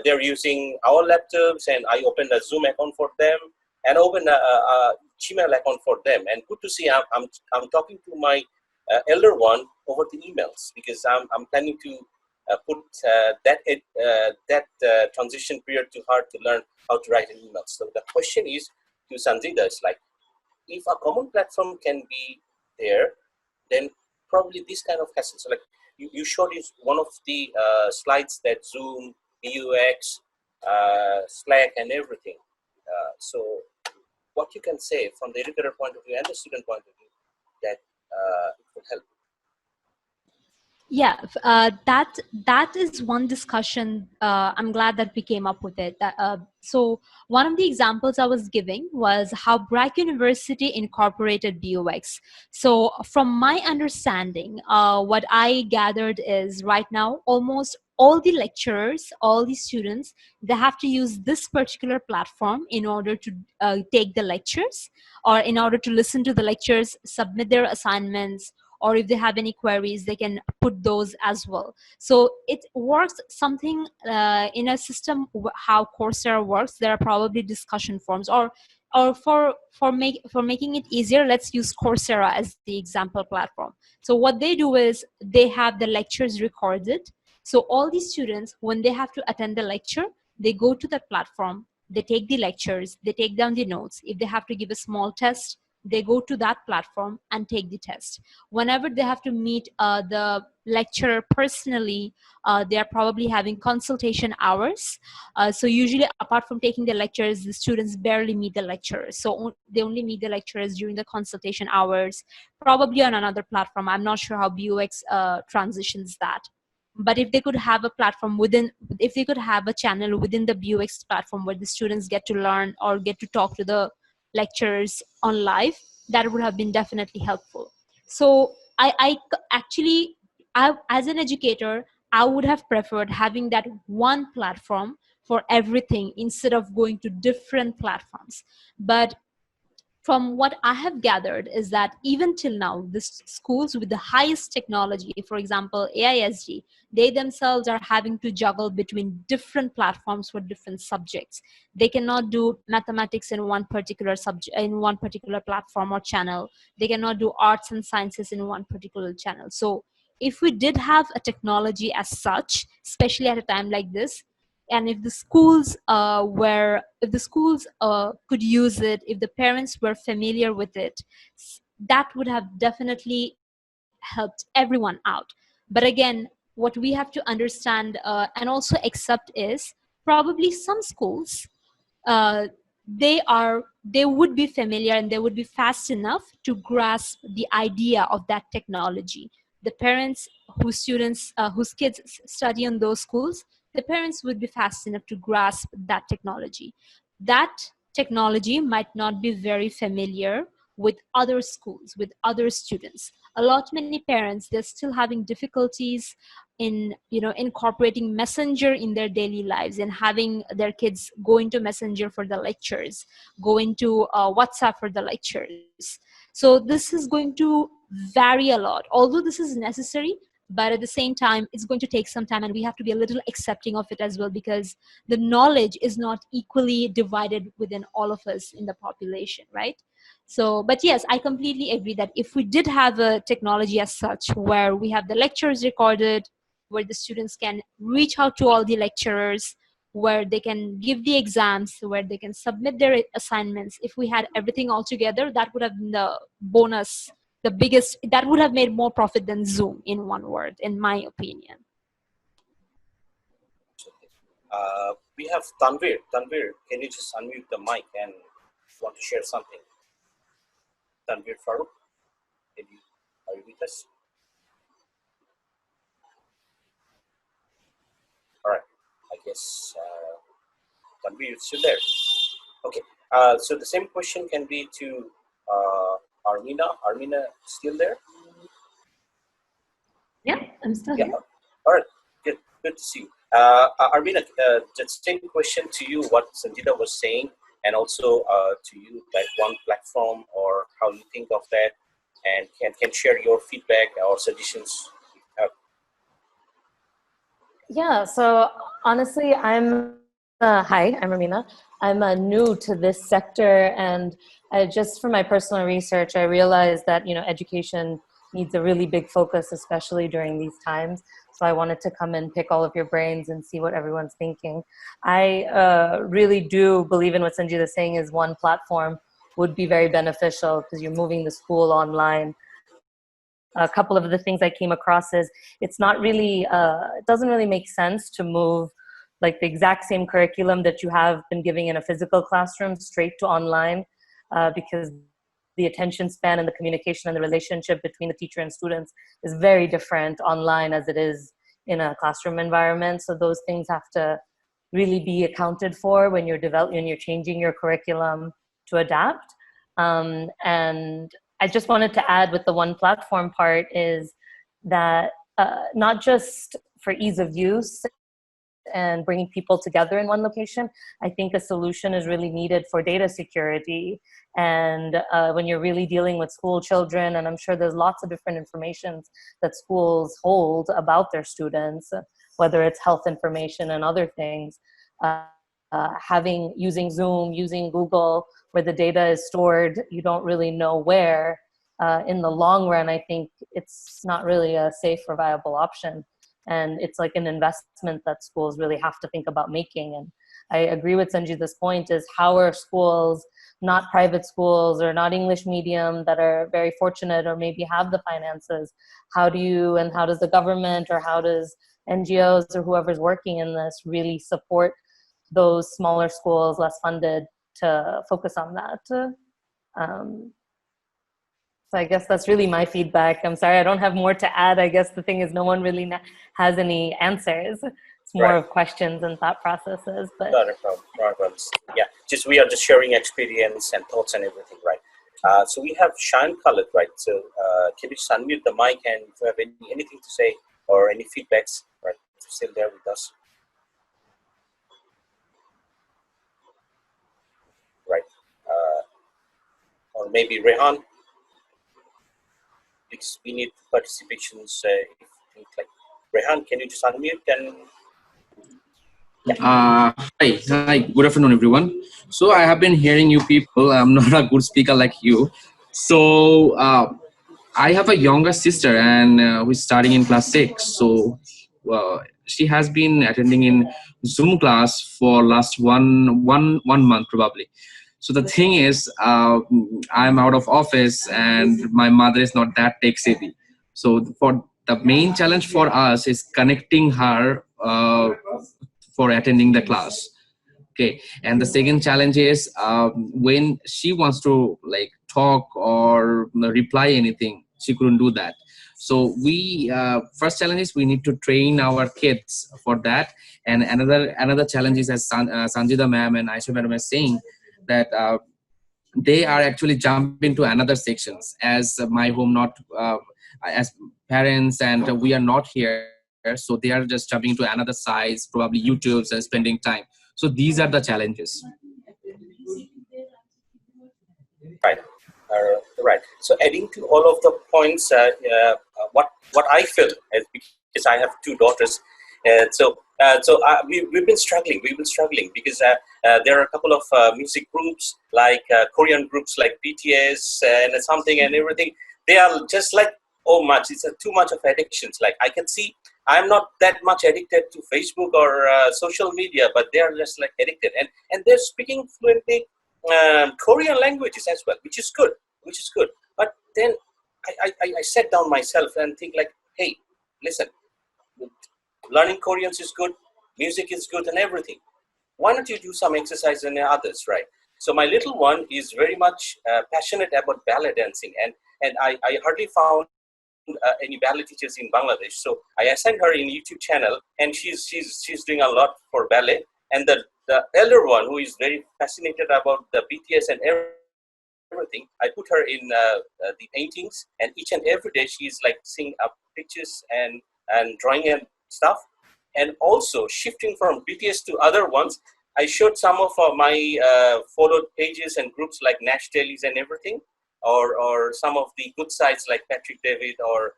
they're using our laptops, and I opened a Zoom account for them and opened a Gmail account for them. And good to see I'm talking to my elder one over the emails, because I'm planning to put that transition period to her to learn how to write an email. So the question is to Sanjita is like, if a common platform can be there, then probably this kind of hassle. So like you showed is one of the slides that Zoom, BUX, Slack, and everything. So what you can say from the educator point of view and the student point of view that it will help. Yeah, that is one discussion. I'm glad that we came up with it. So one of the examples I was giving was how Brack University incorporated BOX. So from my understanding, what I gathered is right now almost all the lecturers, all the students, they have to use this particular platform in order to take the lectures, or in order to listen to the lectures, submit their assignments, or if they have any queries, they can put those as well. So it works something in a system how Coursera works. There are probably discussion forums, or or for making it easier, let's use Coursera as the example platform. So what they do is they have the lectures recorded. So all these students, when they have to attend the lecture, they go to that platform, they take the lectures, they take down the notes. If they have to give a small test, they go to that platform and take the test. Whenever they have to meet the lecturer personally, they are probably having consultation hours. So usually, apart from taking the lectures, the students barely meet the lecturers. So they only meet the lecturers during the consultation hours, probably on another platform. I'm not sure how BUX transitions that. But if they could have a platform within, if they could have a channel within the BUX platform where the students get to learn or get to talk to the lecturers on live, that would have been definitely helpful. So actually, as an educator, I would have preferred having that one platform for everything instead of going to different platforms. But from what I have gathered is that even till now, the schools with the highest technology, for example, AISG, they themselves are having to juggle between different platforms for different subjects. They cannot do mathematics in one particular subject, in one particular platform or channel. They cannot do arts and sciences in one particular channel. So if we did have a technology as such, especially at a time like this, and if the schools could use it, if the parents were familiar with it, that would have definitely helped everyone out. But again, what we have to understand and also accept is probably some schools, uh, they would be familiar and they would be fast enough to grasp the idea of that technology. The parents whose kids study in those schools, the parents would be fast enough to grasp that technology. That technology might not be very familiar with other schools, with other students. A lot many parents, they're still having difficulties in incorporating Messenger in their daily lives and having their kids go into Messenger for the lectures, go into WhatsApp for the lectures. So this is going to vary a lot, although this is necessary. But at the same time, it's going to take some time, and we have to be a little accepting of it as well, because the knowledge is not equally divided within all of us in the population, right? So, but yes, I completely agree that if we did have a technology as such where we have the lectures recorded, where the students can reach out to all the lecturers, where they can give the exams, where they can submit their assignments, if we had everything all together, that would have been the bonus, the biggest, that would have made more profit than Zoom, in one word, in my opinion. We have Tanvir. Tanvir, can you just unmute the mic and want to share something? Tanvir Farooq, are you with us? All right, I guess Tanvir is still there. Okay, so the same question can be to Armina. Armina, still there? Yeah, I'm still Yeah. here. All right, good to see you. Armina, just same question to you, what Sanjita was saying, and also to you, like one platform or how you think of that, and can share your feedback or suggestions. Yeah, so honestly, hi, I'm Ramina. I'm new to this sector, and just from my personal research, I realized that, education needs a really big focus, especially during these times. So I wanted to come and pick all of your brains and see what everyone's thinking. I really do believe in what Sanjita is saying, is one platform would be very beneficial because you're moving the school online. A couple of the things I came across is it's not really, it doesn't really make sense to move like the exact same curriculum that you have been giving in a physical classroom straight to online, because the attention span and the communication and the relationship between the teacher and students is very different online as it is in a classroom environment. So those things have to really be accounted for when you're changing your curriculum to adapt. And I just wanted to add with the one platform part is that not just for ease of use and bringing people together in one location, I think a solution is really needed for data security. And when you're really dealing with school children, and I'm sure there's lots of different informations that schools hold about their students, whether it's health information and other things, using Zoom, using Google, where the data is stored, you don't really know where. In the long run, I think it's not really a safe or viable option. And it's like an investment that schools really have to think about making. And I agree with Sanjita's point is how are schools, not private schools or not English medium that are very fortunate or maybe have the finances, how does the government or how does NGOs or whoever's working in this really support those smaller schools, less funded, to focus on that? So I guess that's really my feedback. I'm sorry, I don't have more to add. I guess the thing is no one really has any answers. It's more of questions and thought processes. But not a problem. Not a problem. Yeah, we are just sharing experience and thoughts and everything, right? So we have Shan Khalid, right? So can you just unmute the mic, and if you have anything to say or any feedbacks, right? If you're still there with us. Right. Or maybe Rehan. Because we need participations. Like Rehan, can you just unmute and? Hi, good afternoon, everyone. So I have been hearing you people. I'm not a good speaker like you. So I have a younger sister, and who's starting in class 6. So she has been attending in Zoom class for last one month probably. So the thing is, I'm out of office, and my mother is not that tech savvy. So for the main challenge for us is connecting her for attending the class. Okay, and the second challenge is when she wants to like talk or reply anything, she couldn't do that. So we first challenge is we need to train our kids for that. And another challenge is, as Sanjita ma'am and Aisha madam is saying, that they are actually jumping to another sections as my home not as parents, and we are not here, so they are just jumping to another sites, probably YouTube's, and spending time. So these are the challenges. Right. Right. So adding to all of the points, what I feel is, because I have 2 daughters, we've been struggling. Because there are a couple of music groups, like Korean groups like BTS and something and everything. They are just like, oh much. It's too much of addictions. Like I can see, I'm not that much addicted to Facebook or social media, but they are just like addicted, and they're speaking fluently Korean languages as well, which is good. But then I sat down myself and think like, hey, listen, learning Koreans is good, music is good, and everything. Why don't you do some exercise in others, right? So my little one is very much passionate about ballet dancing, and I hardly found any ballet teachers in Bangladesh. So I assigned her in YouTube channel, and she's doing a lot for ballet. And the elder one, who is very fascinated about the BTS and everything, I put her in the paintings, and each and every day she's like seeing up pictures and drawing and stuff. And also shifting from BTS to other ones, I showed some of my followed pages and groups like Nash Dailies and everything, or some of the good sites like Patrick David or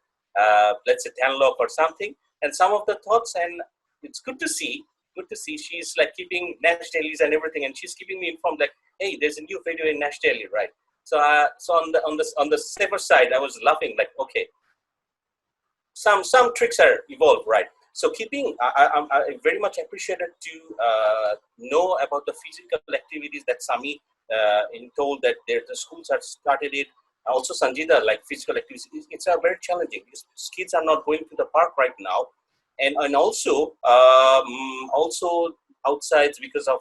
let's say Tanlock or something, and some of the thoughts. And it's good to see she's like keeping Nash Dailies and everything, and she's keeping me informed like, hey, there's a new video in Nash Daily, right? So so on the safer side, I was laughing like, okay, some tricks are evolved, right? So keeping, I very much appreciated to know about the physical activities that Sami told that the schools have started it. Also Sanjita, like physical activities, it's very challenging because kids are not going to the park right now, and also outside because of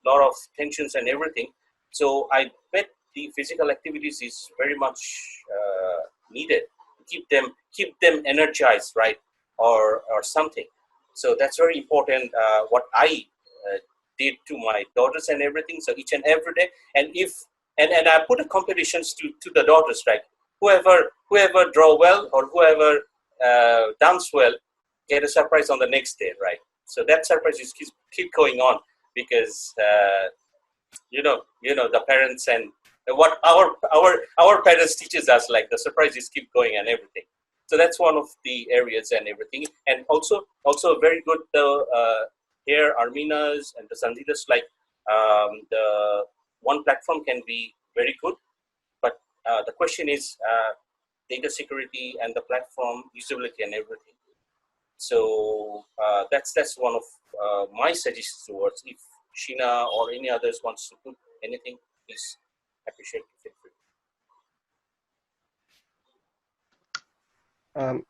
a lot of tensions and everything. So I bet the physical activities is very much needed to keep them energized, right, or something. So that's very important. What I did to my daughters and everything. So each and every day, and I put a competitions to the daughters, right? Whoever draw well or whoever dance well get a surprise on the next day, right? So that surprise just keep going on, because you know the parents and what our parents teaches us, like the surprises keep going and everything. So that's one of the areas and everything. And also very good here Armina's and the Sanjida's, like the one platform can be very good, but the question is data security and the platform usability and everything. So that's one of my suggestions towards. If Sheena or any others wants to put anything, please appreciate it. Feel free.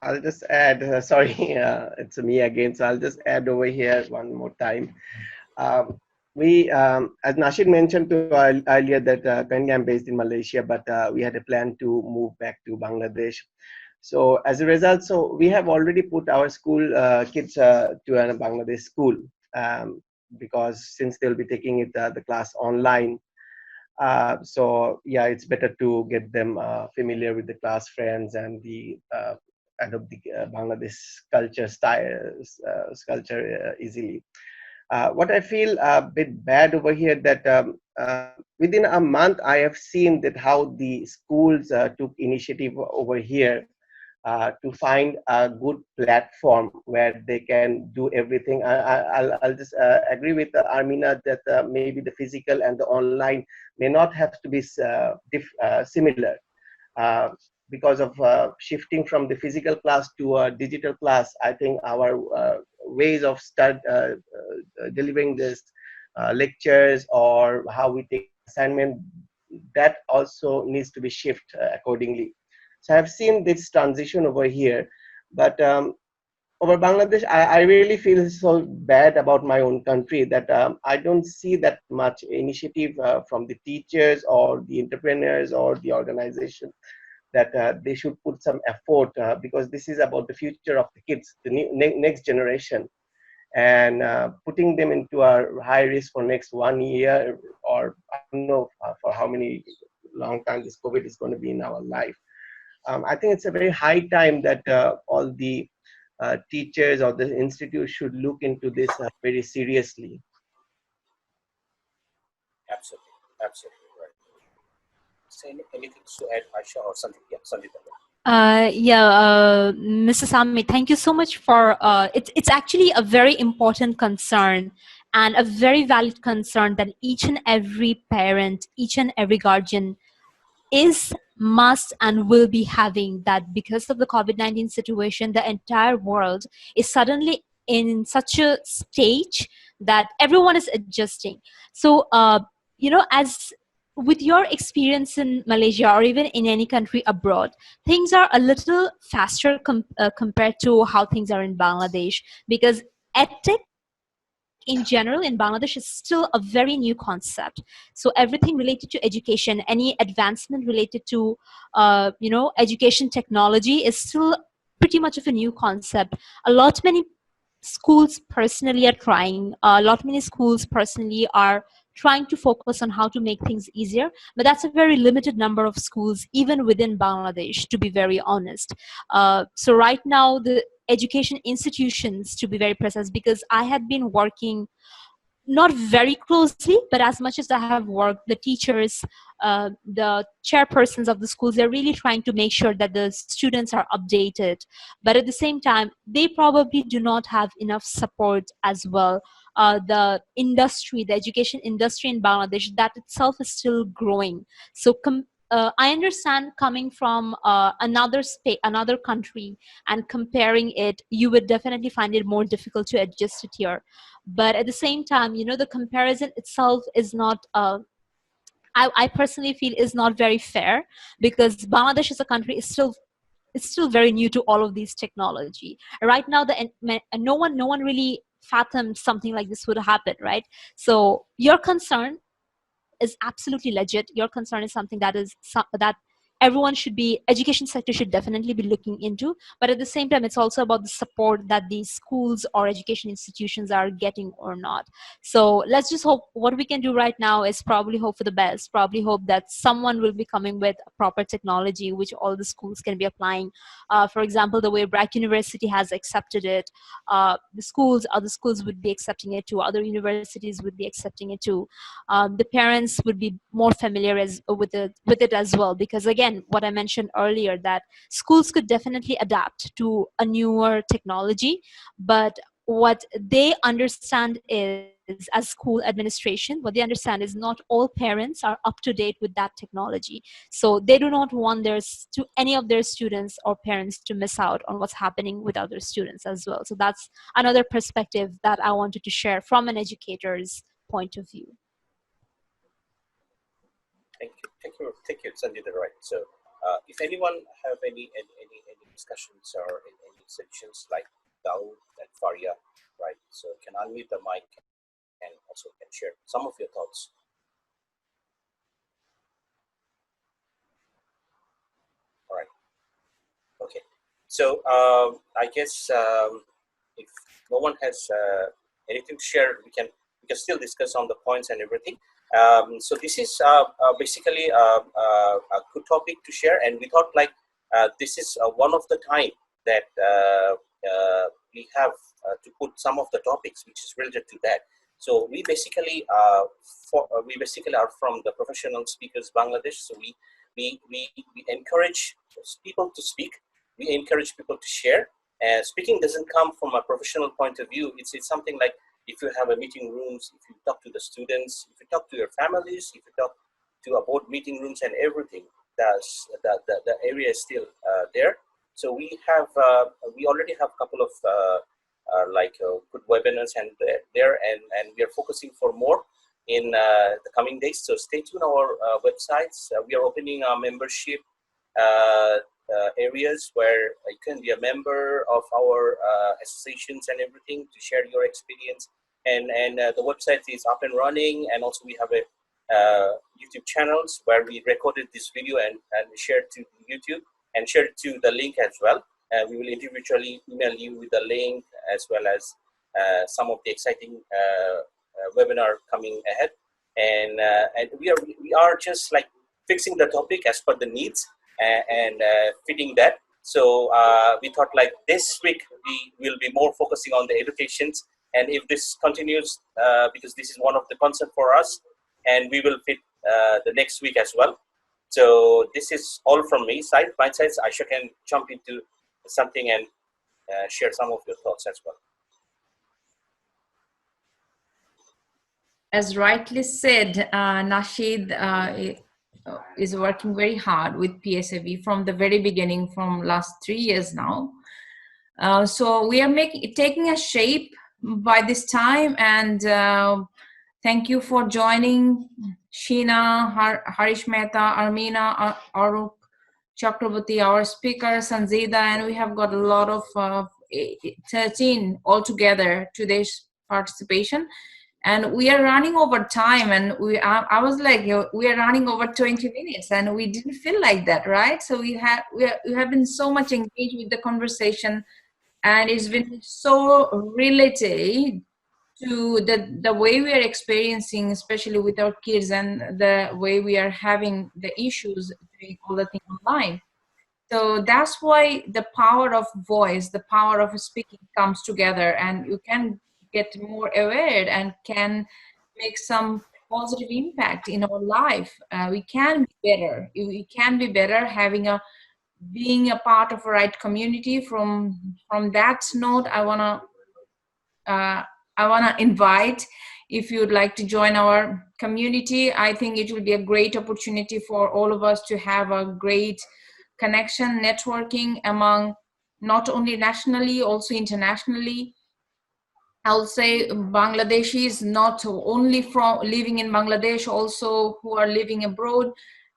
I'll just add, sorry, it's me again. So I'll just add over here one more time. As Nashid mentioned earlier, that currently I'm based in Malaysia, but we had a plan to move back to Bangladesh. So as a result, so we have already put our school kids to a Bangladesh school, because since they'll be taking it the class online. So yeah, it's better to get them familiar with the class friends and the adopt the Bangladesh culture style culture easily. What I feel a bit bad over here that within a month I have seen that how the schools took initiative over here to find a good platform where they can do everything. I'll just agree with Armina that maybe the physical and the online may not have to be similar. Uh, because of shifting from the physical class to a digital class, I think our ways of delivering this lectures or how we take assignment, that also needs to be shifted accordingly. So I've seen this transition over here, but over Bangladesh, I really feel so bad about my own country that I don't see that much initiative from the teachers or the entrepreneurs or the organization that they should put some effort because this is about the future of the kids, the next generation, and putting them into a high risk for next 1 year, or I don't know for how many long time this COVID is going to be in our life. I think it's a very high time that all the teachers or the institute should look into this very seriously. Absolutely, absolutely right. Say anything to add, Aisha or something? Yeah, Sanjita. Mrs. Ami, thank you so much for it's actually a very important concern and a very valid concern that each and every parent, each and every guardian is, must, and will be having, that because of the COVID-19 situation, the entire world is suddenly in such a stage that everyone is adjusting. So as with your experience in Malaysia or even in any country abroad, things are a little faster compared to how things are in Bangladesh, because edtech in general in Bangladesh is still a very new concept. So everything related to education, any advancement related to education technology is still pretty much of a new concept. A lot many schools personally are trying. A lot many schools personally are trying to focus on how to make things easier, but that's a very limited number of schools even within Bangladesh, to be very honest. So right now the education institutions, to be very precise, because I had been working not very closely, but as much as I have worked, the teachers, the chairpersons of the schools, they're really trying to make sure that the students are updated. But at the same time, they probably do not have enough support as well. The industry, the education industry in Bangladesh, that itself is still growing. So I understand coming from another country and comparing it, you would definitely find it more difficult to adjust it here. But at the same time, the comparison itself is not I personally feel is not very fair, because Bangladesh as a country is still very new to all of these technology right now. No one really fathomed something like this would happen, right? So your concern is absolutely legit. Your concern is something that everyone should be, education sector should definitely be looking into. But at the same time, it's also about the support that these schools or education institutions are getting or not. So let's just hope. What we can do right now is probably hope for the best, probably hope that someone will be coming with a proper technology which all the schools can be applying. For example, the way Bright University has accepted it, other schools would be accepting it too, other universities would be accepting it too. The parents would be more familiar with it as well, because again, what I mentioned earlier, that schools could definitely adapt to a newer technology, but what they understand is, as school administration, what they understand is not all parents are up to date with that technology. So they do not want any of their students or parents to miss out on what's happening with other students as well. So that's another perspective that I wanted to share from an educator's point of view. Thank you, Sanjita. Right. So, if anyone have any discussions or any suggestions, like Dawood and Faria, right? So, can unmute the mic and also can share some of your thoughts. All right. Okay. So, I guess if no one has anything to share, we can still discuss on the points and everything. So this is basically a good topic to share, and we thought like this is one of the time that we have to put some of the topics which is related to that. So we basically are from the Professional Speakers Bangladesh. So we encourage people to speak. We encourage people to share. Speaking doesn't come from a professional point of view. It's something like, if you have a meeting rooms, if you talk to the students, if you talk to your families, if you talk to a board meeting rooms and everything, the area is still there. So we already have a couple of good webinars and there, and we are focusing for more in the coming days. So stay tuned on our websites. We are opening our membership areas where you can be a member of our associations and everything to share your experience. And the website is up and running, and also we have a YouTube channels where we recorded this video and shared to YouTube and shared to the link as well. We will individually email you with the link as well as some of the exciting webinar coming ahead. And we are just like fixing the topic as per the needs and fitting that. So we thought like this week we will be more focusing on the educations, and if this continues, because this is one of the concept for us, and we will fit the next week as well. So this is all from my side. Aisha can jump into something and share some of your thoughts as well. As rightly said, Nasheed is working very hard with PSAB from the very beginning, from last 3 years now. So we are taking a shape by this time, and thank you for joining, Sheena, Harish Mehta, Armina, Arup Chakraborty, our speaker, Sanjida, and we have got a lot of 13 altogether today's participation. And we are running over time, and I was like, we are running over 20 minutes, and we didn't feel like that, right? So we have been so much engaged with the conversation, and it's been so related to the way we are experiencing, especially with our kids, and the way we are having the issues doing all the things online. So that's why the power of voice, the power of speaking comes together, and you can get more aware and can make some positive impact in our life. We can be better. We can be better being a part of a right community. From that note, I wanna invite, if you'd like to join our community, I think it will be a great opportunity for all of us to have a great connection, networking among not only nationally, also internationally. I'll say Bangladeshis, not only from living in Bangladesh, also who are living abroad,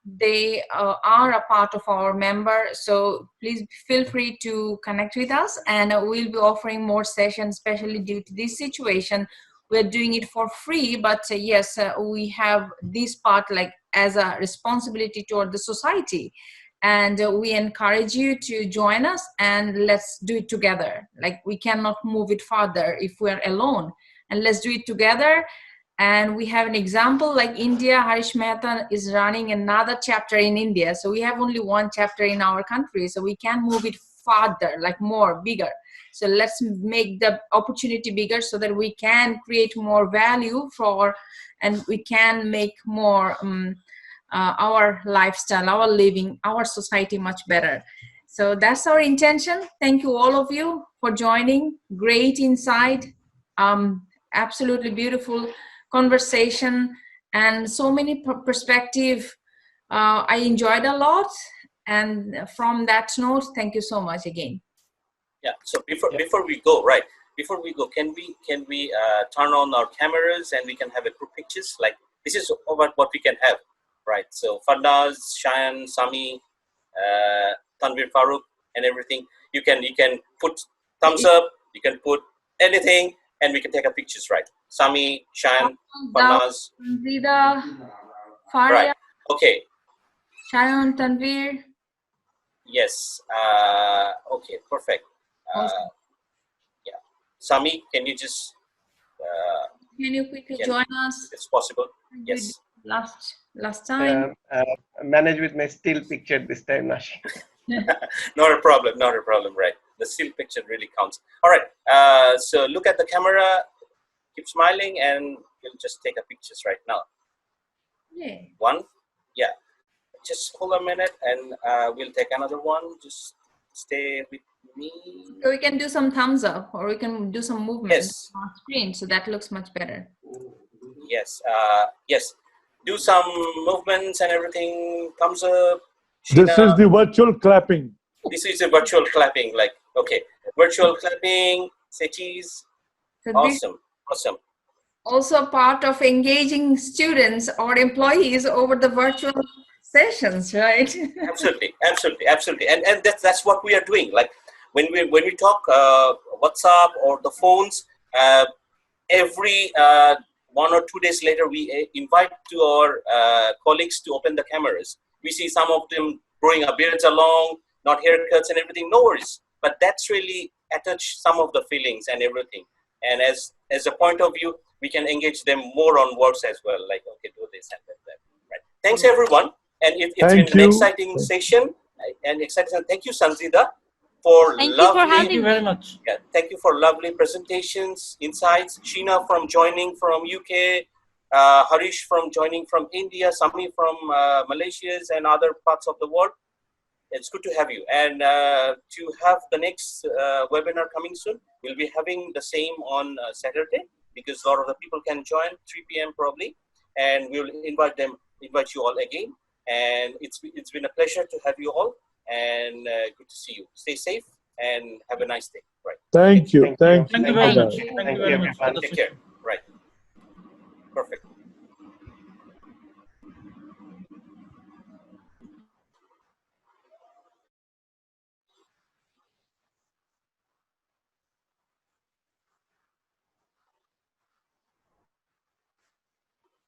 they are a part of our member. So please feel free to connect with us, and we'll be offering more sessions, especially due to this situation. We're doing it for free, but yes, we have this part like as a responsibility toward the society. And we encourage you to join us, and let's do it together. Like, we cannot move it further if we're alone, and let's do it together. And we have an example like India. Harish Mehta is running another chapter in India. So we have only one chapter in our country. So we can move it farther, like more, bigger. So let's make the opportunity bigger so that we can create more value and we can make more our lifestyle, our living, our society much better. So that's our intention. Thank you all of you for joining. Great insight. Absolutely beautiful conversation and so many perspective. I enjoyed a lot. And from that note, thank you so much again. Yeah. So before we go, right? Before we go, can we turn on our cameras and we can have a group pictures? Like this is about what we can have, right? So Farnaz, Shayan, Sami, Tanvir, Farooq, and everything. You can put thumbs up. You can put anything, and we can take a pictures, right? Sami, Shayan, Farnaz. Zida, Faria, Right. Okay. Shayan, Tanvir. Yes. Okay. Perfect. Awesome. Yeah. Sami, can you just? Can you quickly join us? It's possible. Yes. Last time. Manage with my still picture this time, Nashi. Not a problem. Not a problem. Right. The still picture really counts. All right. So look at the camera. Keep smiling, and we'll just take a pictures right now. Yeah. One. Yeah. Just hold a minute, and we'll take another one. Just stay with me. So we can do some thumbs up, or we can do some movement Yes. on screen, so that looks much better. Yes. Yes. Do some movements and everything. Thumbs up. This is the virtual clapping. This is a virtual clapping. Like, okay, virtual clapping. Say cheese. So Awesome. Awesome. Also part of engaging students or employees over the virtual sessions, right? Absolutely, absolutely, absolutely. And that's what we are doing. Like when we talk WhatsApp or the phones, every 1 or 2 days later, we invite to our colleagues to open the cameras. We see some of them growing a beards along, not haircuts and everything. No worries, but that's really attach some of the feelings and everything. And as a point of view, we can engage them more on words as well. Like, okay, do this and that. Right. Thanks everyone. And it's been an exciting session and exciting. Thank you, Sanzida, for Thank lovely. you for having Thank you very much. Yeah, thank you for lovely presentations, insights. Sheena from joining from UK, Harish from joining from India, Sami from Malaysia and other parts of the world. It's good to have you. And to have the next webinar coming soon, we'll be having the same on Saturday because a lot of the people can join 3 p.m. probably, and we'll invite you all again. And it's been a pleasure to have you all, and good to see you. Stay safe and have a nice day. Right. Thank you. Thank you. Thank you very much. Thank Thank you you, very much. everyone. Take care. Right. Perfect.